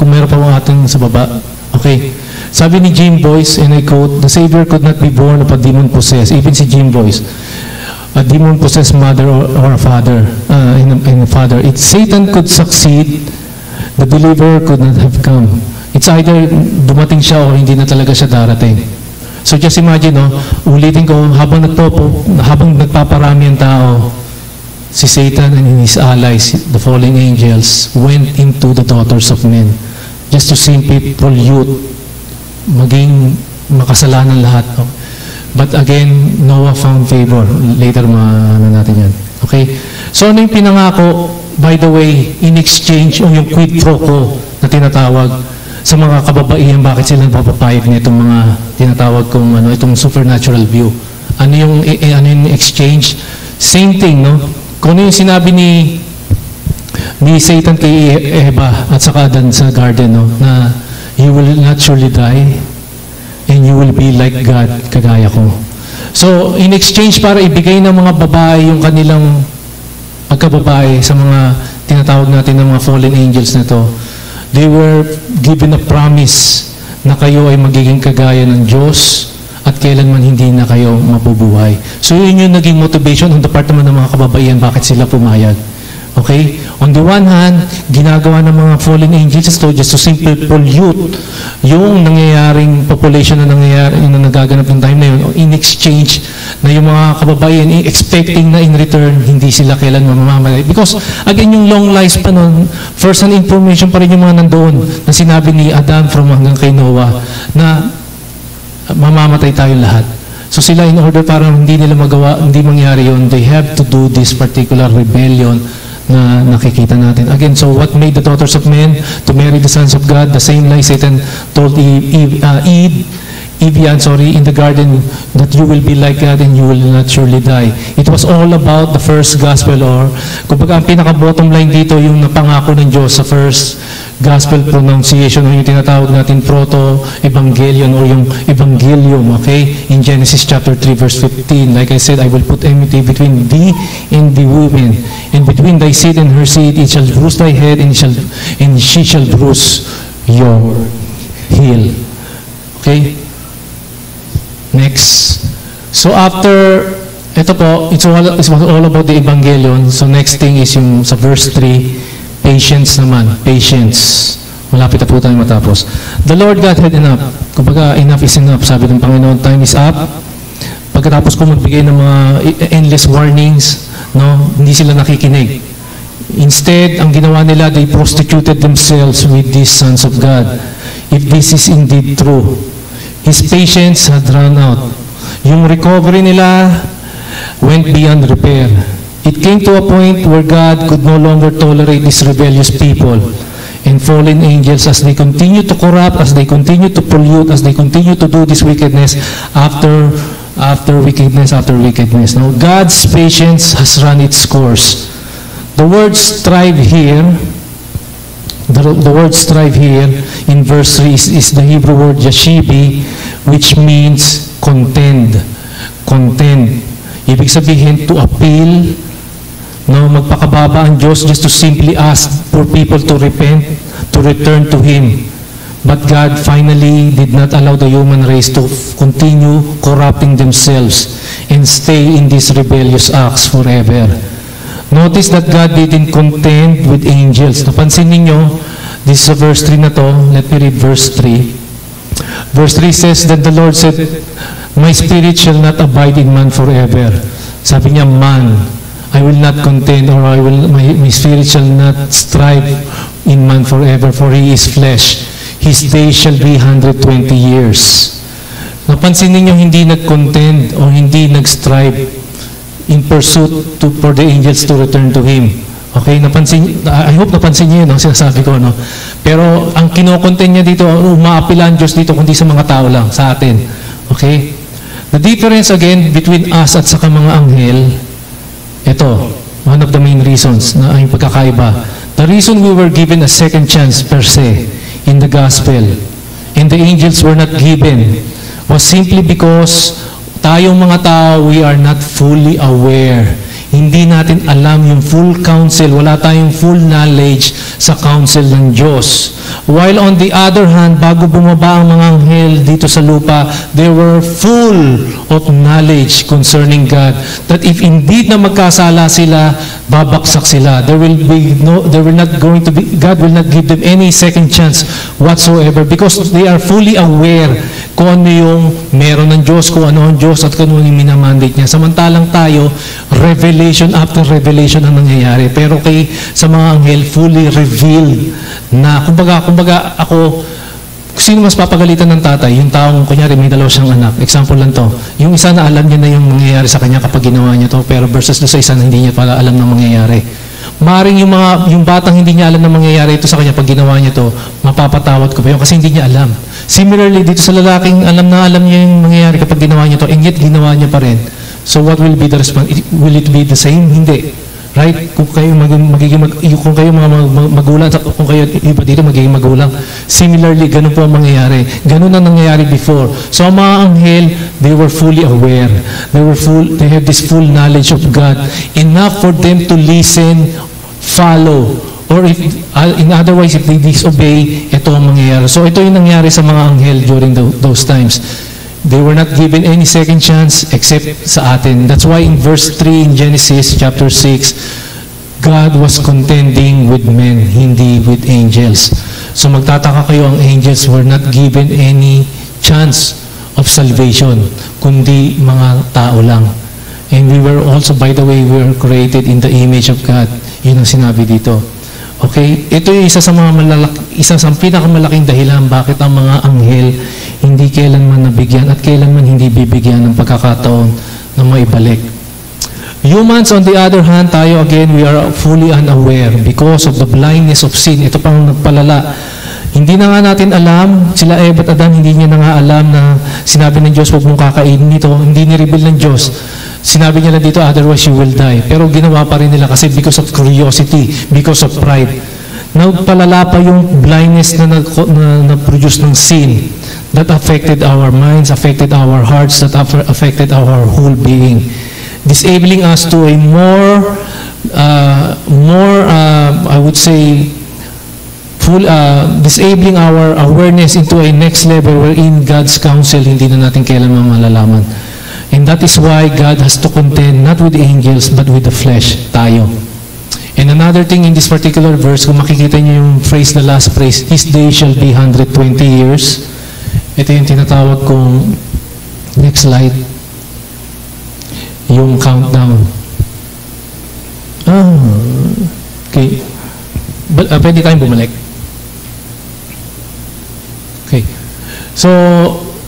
kung meron pa mga ating sa baba. Okay. Sabi ni Jim Boyce, and I quote, the Savior could not be born of a demon-possessed. Even si Jim Boyce, a demon-possessed mother or a father, in a father. If Satan could succeed, the deliverer could not have come. It's either dumating siya o hindi na talaga siya darating. So just imagine, no, ulitin ko, habang nagpaparami ang tao, si Satan and his allies, the fallen angels, went into the daughters of men just to simply pollute, maging makasalanan lahat. No? But again, Noah found favor. Later, natin yan. Okay? So ano yung pinangako, by the way, in exchange, o yung quid pro quo na tinatawag sa mga kababaihan, bakit sila napapapayag na itong mga tinatawag kong itong supernatural view? Ano yung exchange? Same thing, no? Kung ano yung sinabi ni Satan kay Eva at saka Adan sa garden, no, na you will not surely die and you will be like God, kagaya ko. So, in exchange para ibigay ng mga babae yung kanilang pagkababae sa mga tinatawag natin ng mga fallen angels na to, they were given a promise na kayo ay magiging kagaya ng Diyos at kailanman hindi na kayo mabubuhay. So yun yung naging motivation on the part naman ng mga kababaihan, bakit sila pumayag. Okay? On the one hand, ginagawa ng mga fallen angels just to simply pollute yung nangyayaring population na nagaganap ng time na yun, in exchange na yung mga kababaihan expecting na in return hindi sila kailan mamamatay. Because again, yung long lives pa nun, first hand information pa rin yung mga nandoon na sinabi ni Adam from hanggang kay Noah na mamamatay tayo lahat. So sila, in order para hindi nila hindi mangyari yun, they have to do this particular rebellion na nakikita natin. Again, so what made the daughters of men to marry the sons of God? The same lie Satan told Eve in the garden, that you will be like God and you will not surely die. It was all about the first gospel, or kumbaga ang pinaka-bottom line dito, yung napangako ng Diyos sa first gospel pronunciation, o yung tinatawag natin proto-evangelion or yung evangelium, okay? In Genesis chapter 3 verse 15, like I said, I will put enmity between thee and the woman, and between thy seed and her seed, it shall bruise thy head, and she shall bruise your heel. Okay? Next. So after, ito po, it's all about the evangelion. So next thing is yung sa verse 3, patience naman. Patience. Malapit na po tayo matapos. The Lord God had enough. Kumbaga, enough is enough. Sabi ng Panginoon, time is up. Pagkatapos ko magbigay ng mga endless warnings, no, hindi sila nakikinig. Instead, ang ginawa nila, they prostituted themselves with these sons of God. If this is indeed true, His patience had run out. Yung recovery nila went beyond repair. It came to a point where God could no longer tolerate these rebellious people and fallen angels as they continue to corrupt, as they continue to pollute, as they continue to do this wickedness after wickedness after wickedness. Now, God's patience has run its course. The word strive here, the word strive here in verse 3 is the Hebrew word yashibi, which means contend. Contend. Ibig sabihin, to appeal, no, magpakababa ang Diyos just to simply ask for people to repent, to return to Him. But God finally did not allow the human race to continue corrupting themselves and stay in these rebellious acts forever. Notice that God didn't contend with angels. Napansin ninyo, this is verse 3 na to. Let me read verse 3. Verse 3 says that the Lord said, my spirit shall not abide in man forever. Sabi niya, man, I will not contend, or my spirit shall not strive in man forever, for he is flesh. His days shall be 120 years. Napansin ninyo, hindi nag-contend o hindi nag-strive in pursuit for the angels to return to Him. Okay, I hope napansin niyo yun, no? Sinasabi ko, no? Pero ang kinokontent niya dito, umaapila ang Diyos dito, kundi sa mga tao lang, sa atin. Okay? The difference again between us at saka mga anghel, ito, one of the main reasons na ang pagkakaiba. The reason we were given a second chance per se in the gospel and the angels were not given was simply because tayong mga tao, we are not fully aware. Hindi natin alam yung full counsel. Wala tayong full knowledge sa counsel ng Diyos. While on the other hand, bago bumaba ang mga anghel dito sa lupa, they were full of knowledge concerning God. That if indeed na magkasala sila, babaksak sila. God will not give them any second chance whatsoever because they are fully aware kung ano yung meron ng Diyos, kung ano ang Diyos at kung ano yung minamandate niya. Samantalang tayo, revelation after revelation ang nangyayari. Pero sa mga anghel, fully revealed na, kumbaga ako, sino mas papagalitan ng tatay? Yung taong, kunyari, may dalawa siyang anak. Example lang to. Yung isa na alam niya na yung mangyayari sa kanya kapag ginawa niya to, pero versus doon sa isa na hindi niya pala alam na mangyayari. Maring yung batang hindi niya alam na mangyayari ito sa kanya pag ginawa niya to, mapapatawad ko ba yun? Kasi hindi niya alam. Similarly, dito sa lalaking alam niya yung mangyayari kapag ginawa niya to, and yet ginawa niya pa rin. So what will be the response? Will it be the same? Hindi. Right? Kung kayo kung kayo mga magulang, kung kayo iba dito magiging magulang. Similarly, ganun po ang mangyayari. Ganun ang nangyayari before. So ang mga anghel, they were fully aware. They have this full knowledge of God. Enough for them to listen, follow, or in otherwise, if they disobey, ito ang mangyayari. So ito yung nangyari sa mga anghel during those times. They were not given any second chance except sa atin. That's why in verse 3 in Genesis chapter 6, God was contending with men, hindi with angels. So magtataka kayo, ang angels were not given any chance of salvation, kundi mga tao lang. And we were also, by the way, we were created in the image of God. Yun ang sinabi dito. Okay? Ito yung isa sa pinakamalaking dahilan bakit ang mga anghel hindi kailanman nabigyan at kailanman hindi bibigyan ng pagkakataon na maibalik. Humans, on the other hand, tayo again, we are fully unaware because of the blindness of sin. Ito pang nagpalala. Hindi na nga natin alam, sila Eva at Adan, hindi niya na nga alam na sinabi ng Diyos, huwag mong kakainin nito. Hindi ni-reveal ng Diyos. Sinabi niya lang dito, otherwise you will die. Pero ginawa pa rin nila kasi because of curiosity, because of pride. Nagpalala pa yung blindness na na-produce ng sin that affected our minds, affected our hearts, that affected our whole being. Disabling us to a more, I would say, disabling our awareness into a next level wherein God's counsel hindi na natin kailanman malalaman. And that is why God has to contend not with the angels but with the flesh, tayo. And another thing in this particular verse, kung makikita niyo yung phrase, the last phrase, His day shall be 120 years. Ito yung tinatawag kong, next slide, yung countdown. Okay. Pwede tayong bumalik. Okay. So,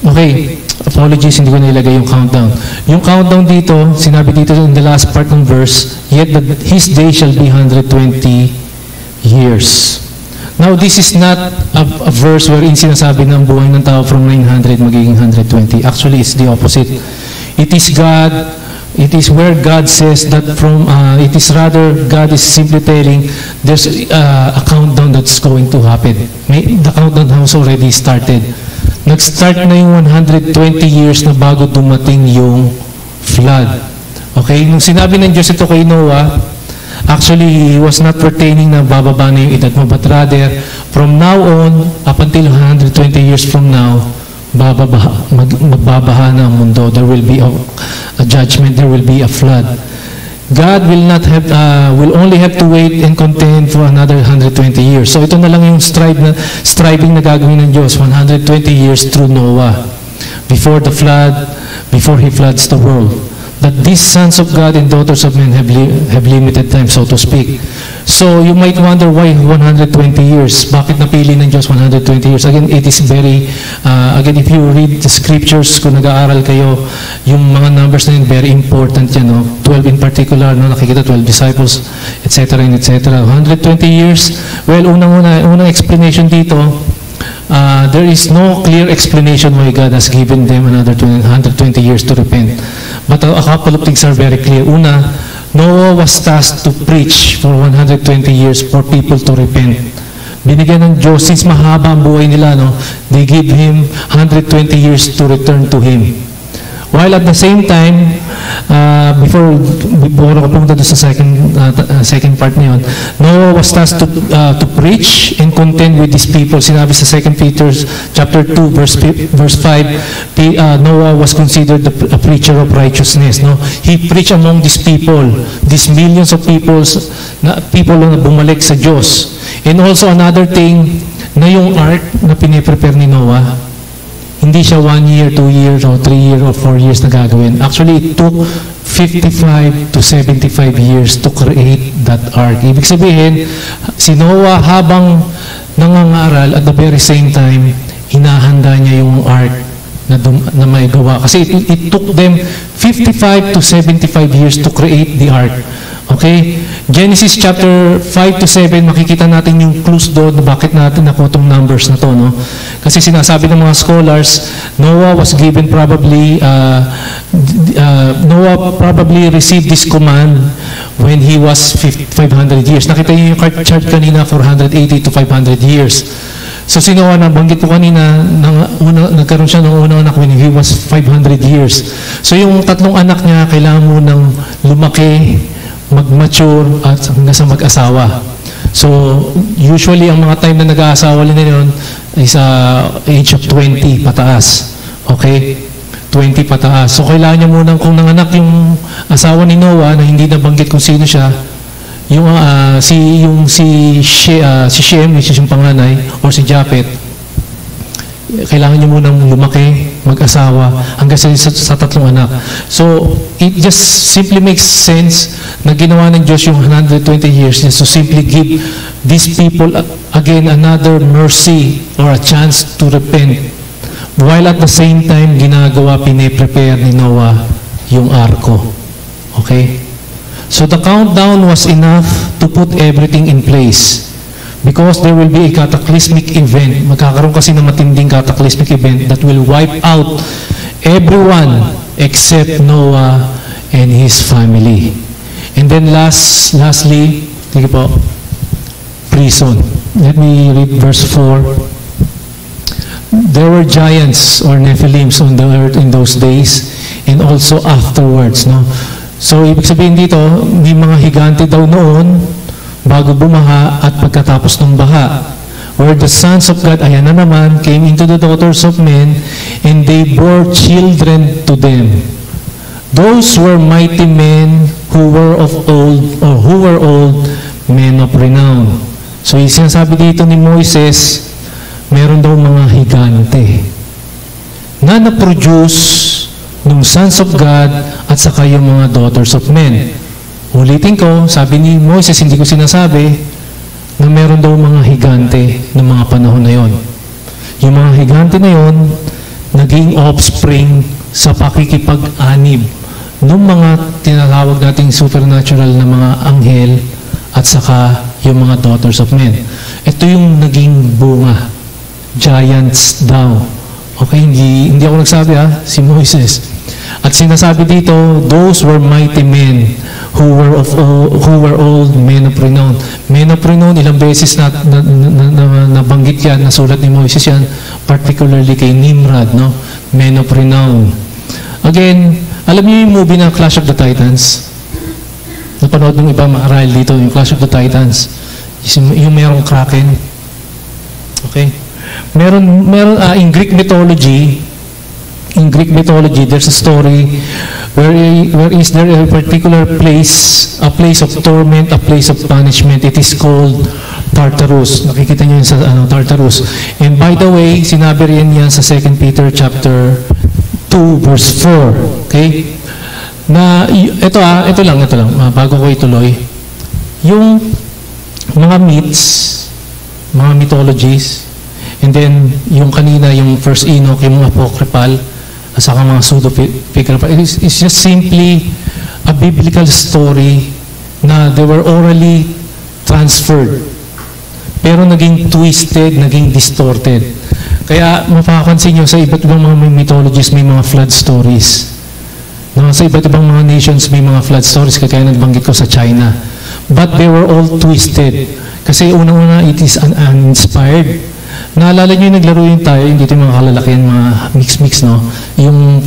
okay. Apologies, hindi ko nailagay yung countdown. Yung countdown dito, sinabi dito in the last part ng verse, yet His day shall be 120 years. Now, this is not a verse wherein sinasabi na ang buhay ng tao from 900 magiging 120. Actually, it's the opposite. It is where God says that it is rather God is simply telling there's a countdown that's going to happen. The countdown has already started. Nag-start na yung 120 years na bago dumating yung flood. Okay? Nung sinabi ng Diyos ito kay Noah, actually, he was not pertaining na bababa na yung edad mo, but rather, from now on, up until 120 years from now, magbabaha na ang mundo. There will be a judgment, there will be a flood. God will only have to wait and contend for another 120 years. So ito na lang yung striving na gagawin ng Diyos, 120 years through Noah, before the flood, before He floods the world. That these sons of God and daughters of men have limited time, so to speak. So you might wonder why 120 years? Bakit napili ng Diyos 120 years? Again, it is very, again, if you read the scriptures, kung nag-aaral kayo, yung mga numbers na yun, very important yan. No? 12 in particular, no? Nakikita 12 disciples, etc. and etc. 120 years, well, unang explanation dito, there is no clear explanation why God has given them another 120 years to repent. But a couple of things are very clear. Una, Noah was tasked to preach for 120 years for people to repent. Binigyan ng Diyos, since mahaba ang buhay nila, no, they give him 120 years to return to Him. While at the same time, before ako pumunta doon sa second part na yun, Noah was tasked to preach and contend with these people. Sinabi sa 2 Peter chapter 2 verse 5, Noah was considered a preacher of righteousness. No? He preached among these people, these millions of people na bumalik sa Diyos. And also another thing, na yung ark na piniprepare ni Noah, hindi siya 1 year, 2 years, or 3 years, or 4 years na gagawin. Actually, it took 55 to 75 years to create that ark. Ibig sabihin, si Noah habang nangangaral, at the very same time, hinahanda niya yung ark na may gawa. Kasi it took them 55 to 75 years to create the ark. Okay? Genesis chapter 5 to 7, makikita natin yung clues doon bakit natin nakuha itong numbers na to, no? Kasi sinasabi ng mga scholars, Noah probably received this command when he was 500 years. Nakita niyo yung chart kanina, 480 to 500 years. So si Noah, nabanggit ko kanina, nagkaroon siya ng unang anak when he was 500 years. So yung tatlong anak niya, kailangan mo nang lumaki, mag-mature, at hanggang sa mag-asawa. So usually ang mga time na nag-aasawa nila yun ay sa age of 20 pataas. Okay? 20 pataas. So kailangan niya munang, kung nanganak yung asawa ni Noah na hindi nabanggit kung sino siya, si Shem, which is yung panganay, or si Japhet, kailangan niyo munang lumaki, mag-asawa, hanggang sa tatlong anak. So, it just simply makes sense na ginawa ng Diyos yung 120 years just to simply give these people again another mercy or a chance to repent. While at the same time, pine-prepare ni Noah yung arko. Okay? So the countdown was enough to put everything in place. Because there will be a cataclysmic event. Magkakaroon kasi ng matinding cataclysmic event that will wipe out everyone except Noah and his family. And then lastly, sige po, prison. Let me read verse 4. There were giants or Nephilims on the earth in those days and also afterwards. No? So, ibig sabihin dito, may mga higante daw noon bago bumaha at pagkatapos ng baha. Where the sons of God, ayan na naman, came into the daughters of men, and they bore children to them. Those were mighty men who were old, men of renown. So, yung sinasabi dito ni Moises, meron daw mga higante na na-produce ng sons of God at saka yung mga daughters of men. Ulitin ko, sabi ni Moises, hindi ko sinasabi na meron daw mga higante ng mga panahon na yon. Yung mga higante na yon, naging offspring sa pakikipag-anib ng mga tinatawag nating supernatural na mga anghel at saka yung mga daughters of men. Ito yung naging bunga. Giants daw. Okay, hindi ako nagsabi si Moises. At sinasabi dito, those were mighty men who were old, men of renown. Men of renown, ilang beses na nabanggit yan, nasulat ni Moises yan, particularly kay Nimrod, no? Men of renown. Again, alam niyo yung movie na Clash of the Titans? Napanood ng ibang maaral dito, yung Clash of the Titans. Yung merong Kraken. Okay? Meron in Greek mythology, there's a story where is there a particular place, a place of torment, a place of punishment. It is called Tartarus. Nakikita niyo yun sa Tartarus. And by the way, sinabi rin yan sa 2 Peter chapter 2 verse 4. Okay? Na ito lang bago ko ituloy. Yung mga myths, mga mythologies, and then yung kanina yung first Enoch, yung mga apocryphal, at saka mga pseudo-apocryphal, it's just simply a biblical story na they were orally transferred. Pero naging twisted, naging distorted. Kaya mapapansin nyo sa iba't ibang mga mythologies, may mga flood stories. No, sa iba't ibang mga nations, may mga flood stories, kaya nagbanggit ko sa China. But they were all twisted. Kasi unang-una, it is uninspired. Naalala nyo yung naglaro yung tayo, hindi ito yung mga kalalakihan, mga mix-mix, no? Yung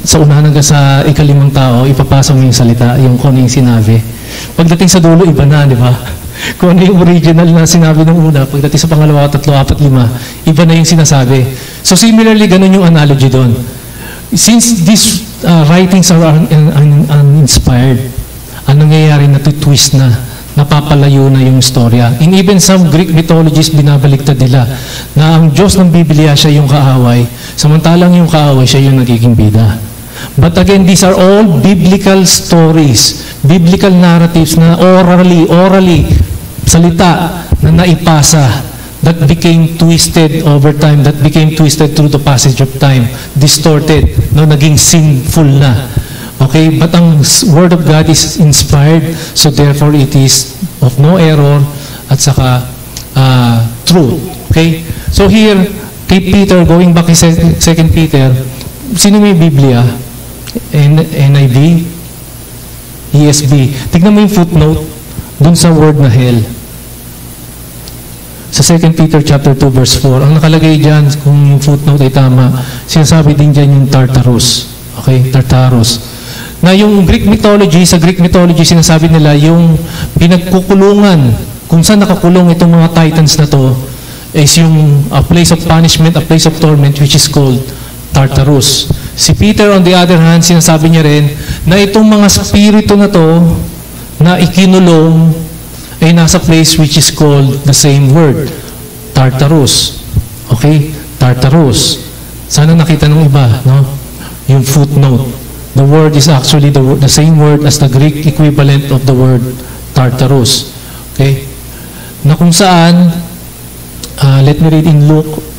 sa unahan hanggang sa ikalimang tao, ipapasa mo yung salita, yung kung ano yung sinabi. Pagdating sa dulo, iba na, di ba? Kung ano yung original na sinabi ng una, pagdating sa pangalawa, 3, 4, 5, iba na yung sinasabi. So similarly, ganun yung analogy doon. Since these writings are uninspired, ang nangyayari na twist na napapalayo na yung istorya. In even some Greek mythologies, binabaliktad nila na ang Diyos ng Biblia siya yung kaaway, samantalang yung kaaway siya yung nagiging bida. But again, these are all biblical stories, biblical narratives na orally, salita na naipasa, that became twisted over time, that became twisted through the passage of time, distorted, no, naging sinful na. Okay? But ang Word of God is inspired, so therefore it is of no error at saka truth. Okay? So here, kay Peter, going back in 2 Peter, sino may Biblia? NIV? ESV. Tignan mo yung footnote dun sa word na hell. Sa 2 Peter chapter 2 verse 4, ang nakalagay dyan, kung yung footnote ay tama, sinasabi din dyan yung Tartarus. Okay? Tartarus. Na yung Greek mythology, sa Greek mythology, sinasabi nila yung pinagkukulungan, kung saan nakakulong itong mga titans na to, is yung a place of punishment, a place of torment, which is called Tartarus. Si Peter, on the other hand, sinasabi niya rin na itong mga spirito na to, na ikinulong, ay nasa place which is called the same word, Tartarus. Okay? Tartarus. Sana nakita ng iba, no? Yung footnote. The word is actually the same word as the Greek equivalent of the word Tartarus. Okay? Na kung saan, let me read in Luke,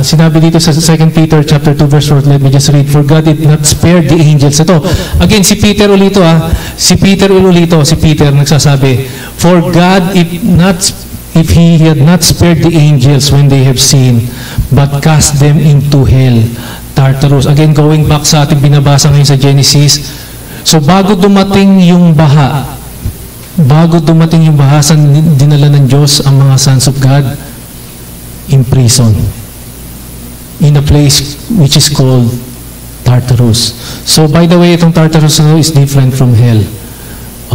sinabi dito sa 2 Peter chapter 2 verse 4, let me just read, for God did not spare the angels. Ito, again, si Peter ulito, si Peter nagsasabi, for God, if He had not spared the angels when they have sinned, but cast them into hell, Tartarus. Again, going back sa ating binabasa ngayon sa Genesis, so bago dumating yung baha, saan dinala ng Diyos ang mga sons of God? In prison. In a place which is called Tartarus. So, by the way, itong Tartarus is different from hell.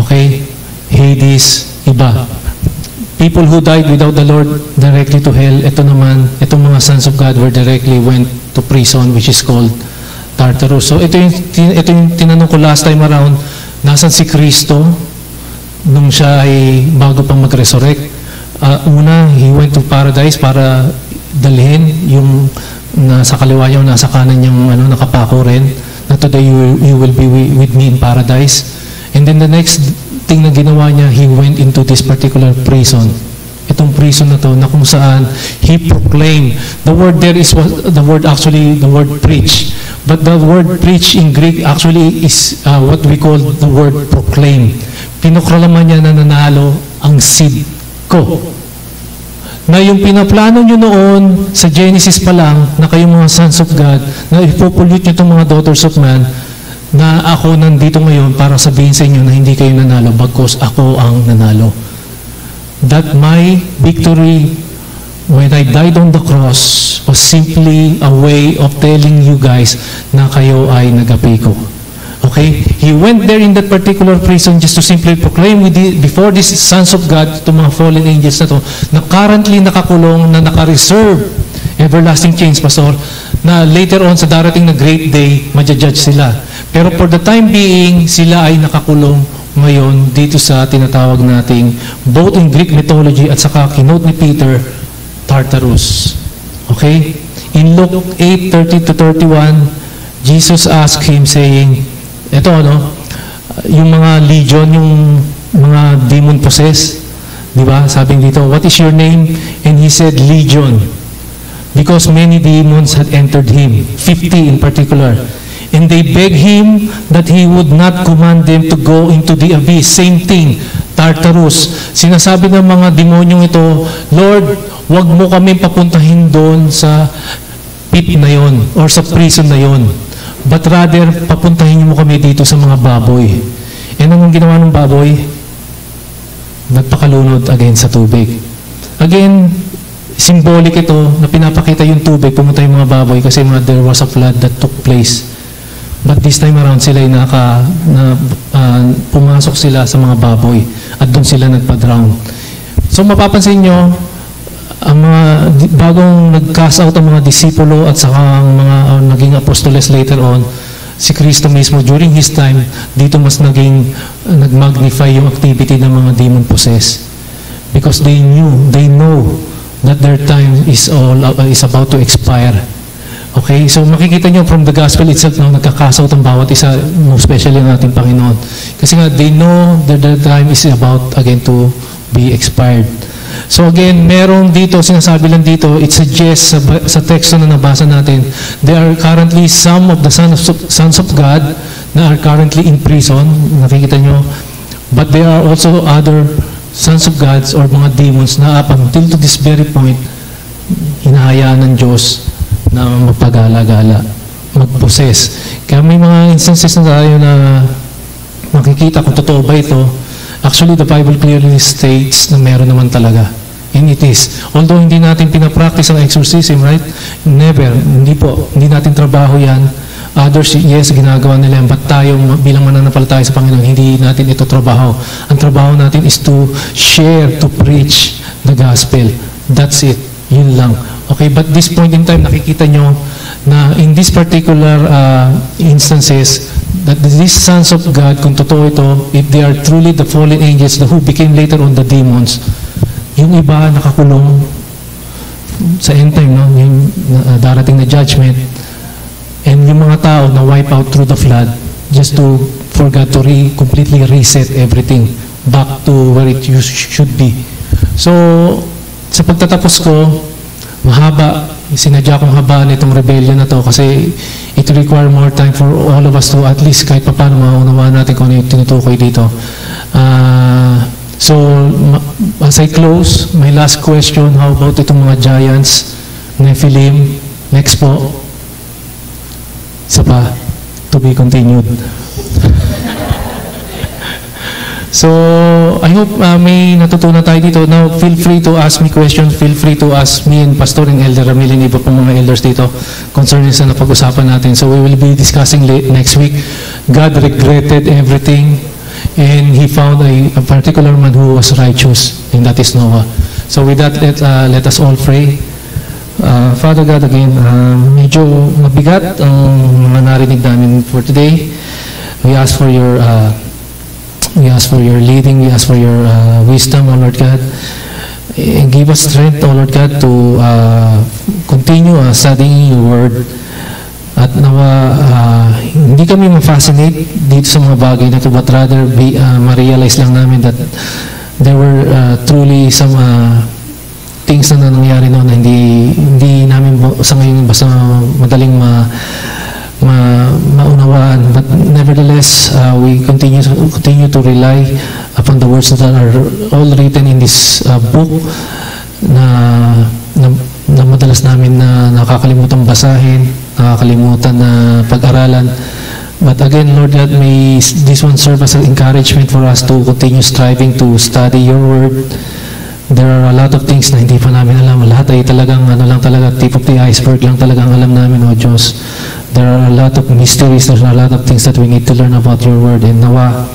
Okay? Hades, iba. People who died without the Lord directly to hell, ito naman, itong mga sons of God were directly went to prison which is called Tartarus. So, ito yung tinanong ko last time around, nasan si Kristo nung siya ay bago pang mag-resurrect? Una, He went to paradise para dalhin yung nasa kaliwa niya o nasa kanan niyang nakapako rin, na today you will be with me in paradise. And then the next thing na ginawa niya, He went into this particular prison. Itong prison na to, na kung saan He proclaimed. The word there is the word preach. But the word preach in Greek actually is what we call the word proclaim. Pinukralaman niya na nanalo ang seed ko. Na yung pinaplano nyo noon sa Genesis pa lang, na kayong mga sons of God, na ipopollute nyo itong mga daughters of man, na ako nandito ngayon para sabihin sa inyo na hindi kayo nanalo, bagkus ako ang nanalo. That my victory when I died on the cross was simply a way of telling you guys na kayo ay nagapi ko. Okay? He went there in that particular prison just to simply proclaim before these sons of God, itong mga fallen angels na to, na currently nakakulong, na naka-reserve everlasting chains, Pastor, na later on sa darating na great day, madjudge sila. Pero for the time being, sila ay nakakulong ngayon dito sa tinatawag nating, both in Greek mythology at saka kinote ni Peter, Tartarus. Okay? In Luke 8:30-31, Jesus asked him saying, ito yung mga legion, yung mga demon possessed, di ba? Sabi dito, what is your name? And he said, Legion. Because many demons had entered him, 50 in particular. And they begged him that he would not command them to go into the abyss. Same thing, Tartarus. Sinasabi ng mga demonyong ito, Lord, wag mo kami papuntahin doon sa pit na yon or sa prison na yon. But rather, papuntahin mo kami dito sa mga baboy. And anong ginawa ng baboy? Nagpakalunod again sa tubig. Again, symbolic ito na pinapakita yung tubig, pumunta yung mga baboy kasi there was a flood that took place. But this time around, sila ay pumasok sila sa mga baboy at doon sila nagpa-drown. So mapapansin nyo, ang mga bagong nag-cast out ang mga disipulo at saka ang mga naging apostoles later on, si Kristo mismo during His time, dito mas nag-magnify yung activity ng mga demon possessed. Because they know that their time is about to expire. Okay? So makikita nyo from the gospel itself na nagkakasawt ang bawat isa, most especially ng ating Panginoon. Kasi nga, they know that their time is about again to be expired. So again, meron dito, sinasabi lang dito, it suggests sa teksto na nabasa natin, there are currently some of the sons of God na are currently in prison, nakikita nyo, but there are also other sons of gods or mga demons na up until to this very point, hinahayaan ng Diyos na magpagala-gala, mag-possess. Kaya may mga instances na tayo na makikita kung totoo ba ito. Actually, the Bible clearly states na meron naman talaga. And it is. Although hindi natin pinapractice ang exorcism, right? Never. Hindi natin trabaho yan. Others, yes, ginagawa nila yan. But tayo, bilang mananampalataya sa Panginoon, hindi natin ito trabaho. Ang trabaho natin is to share, to preach the gospel. That's it. Yun lang. Okay, but this point in time, nakikita nyo na in this particular instances, that these sons of God, kung totoo ito, if they are truly the fallen angels who became later on the demons, yung iba nakakulong sa end time, no? Yung darating na judgment, and yung mga tao na wipe out through the flood just for God to completely reset everything back to where it should be. So, sa pagtatapos ko, mahaba, sinadya kong habaan itong rebellion na to kasi it require more time for all of us to at least kahit paano maunawaan natin kung ano yung tinutukoy dito. So, as I close, my last question, how about itong mga giants, Nephilim, next po, isa pa, to be continued. So, I hope may natutunan tayo dito. Now, feel free to ask me questions. Feel free to ask me and Pastor and Elder Ramil and iba pang mga elders dito concerning sa napag-usapan natin. So, we will be discussing next week. God regretted everything and He found a particular man who was righteous, and that is Noah. So, with that, let us all pray. Father God, again, medyo mabigat ang mga narinig namin for today. We ask for your leading. We ask for your wisdom, O Lord God. And give us strength, O Lord God, to continue studying your word. At nawa, hindi kami ma-fascinate dito sa mga bagay na ito, but rather ma-realize lang namin that there were truly some things na nangyari noon na hindi namin sa ngayon basta madaling maunawaan, but nevertheless we continue to rely upon the words that are all written in this book na madalas namin na nakakalimutan basahin, nakakalimutan na pag-aralan. But again, Lord God, may this one serve as an encouragement for us to continue striving to study your word. There are a lot of things na hindi pa namin alam. Lahat ay talagang tip of the iceberg lang talagang alam namin, O Diyos. There are a lot of mysteries, there are a lot of things that we need to learn about your word. And nawa,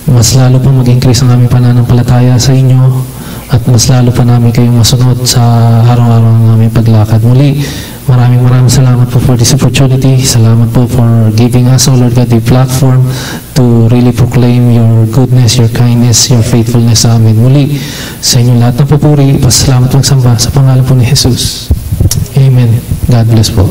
mas lalo pa mag-increase ang aming pananampalataya sa inyo at mas lalo pa namin kayong masunod sa araw-araw ng aming paglakad. Muli, maraming salamat po for this opportunity. Salamat po for giving us, O Lord God, the platform to really proclaim your goodness, your kindness, your faithfulness sa amin. Muli, sa inyo lahat ng papuri, pasalamat ng samba sa pangalan po ni Jesus. Amen. God bless po.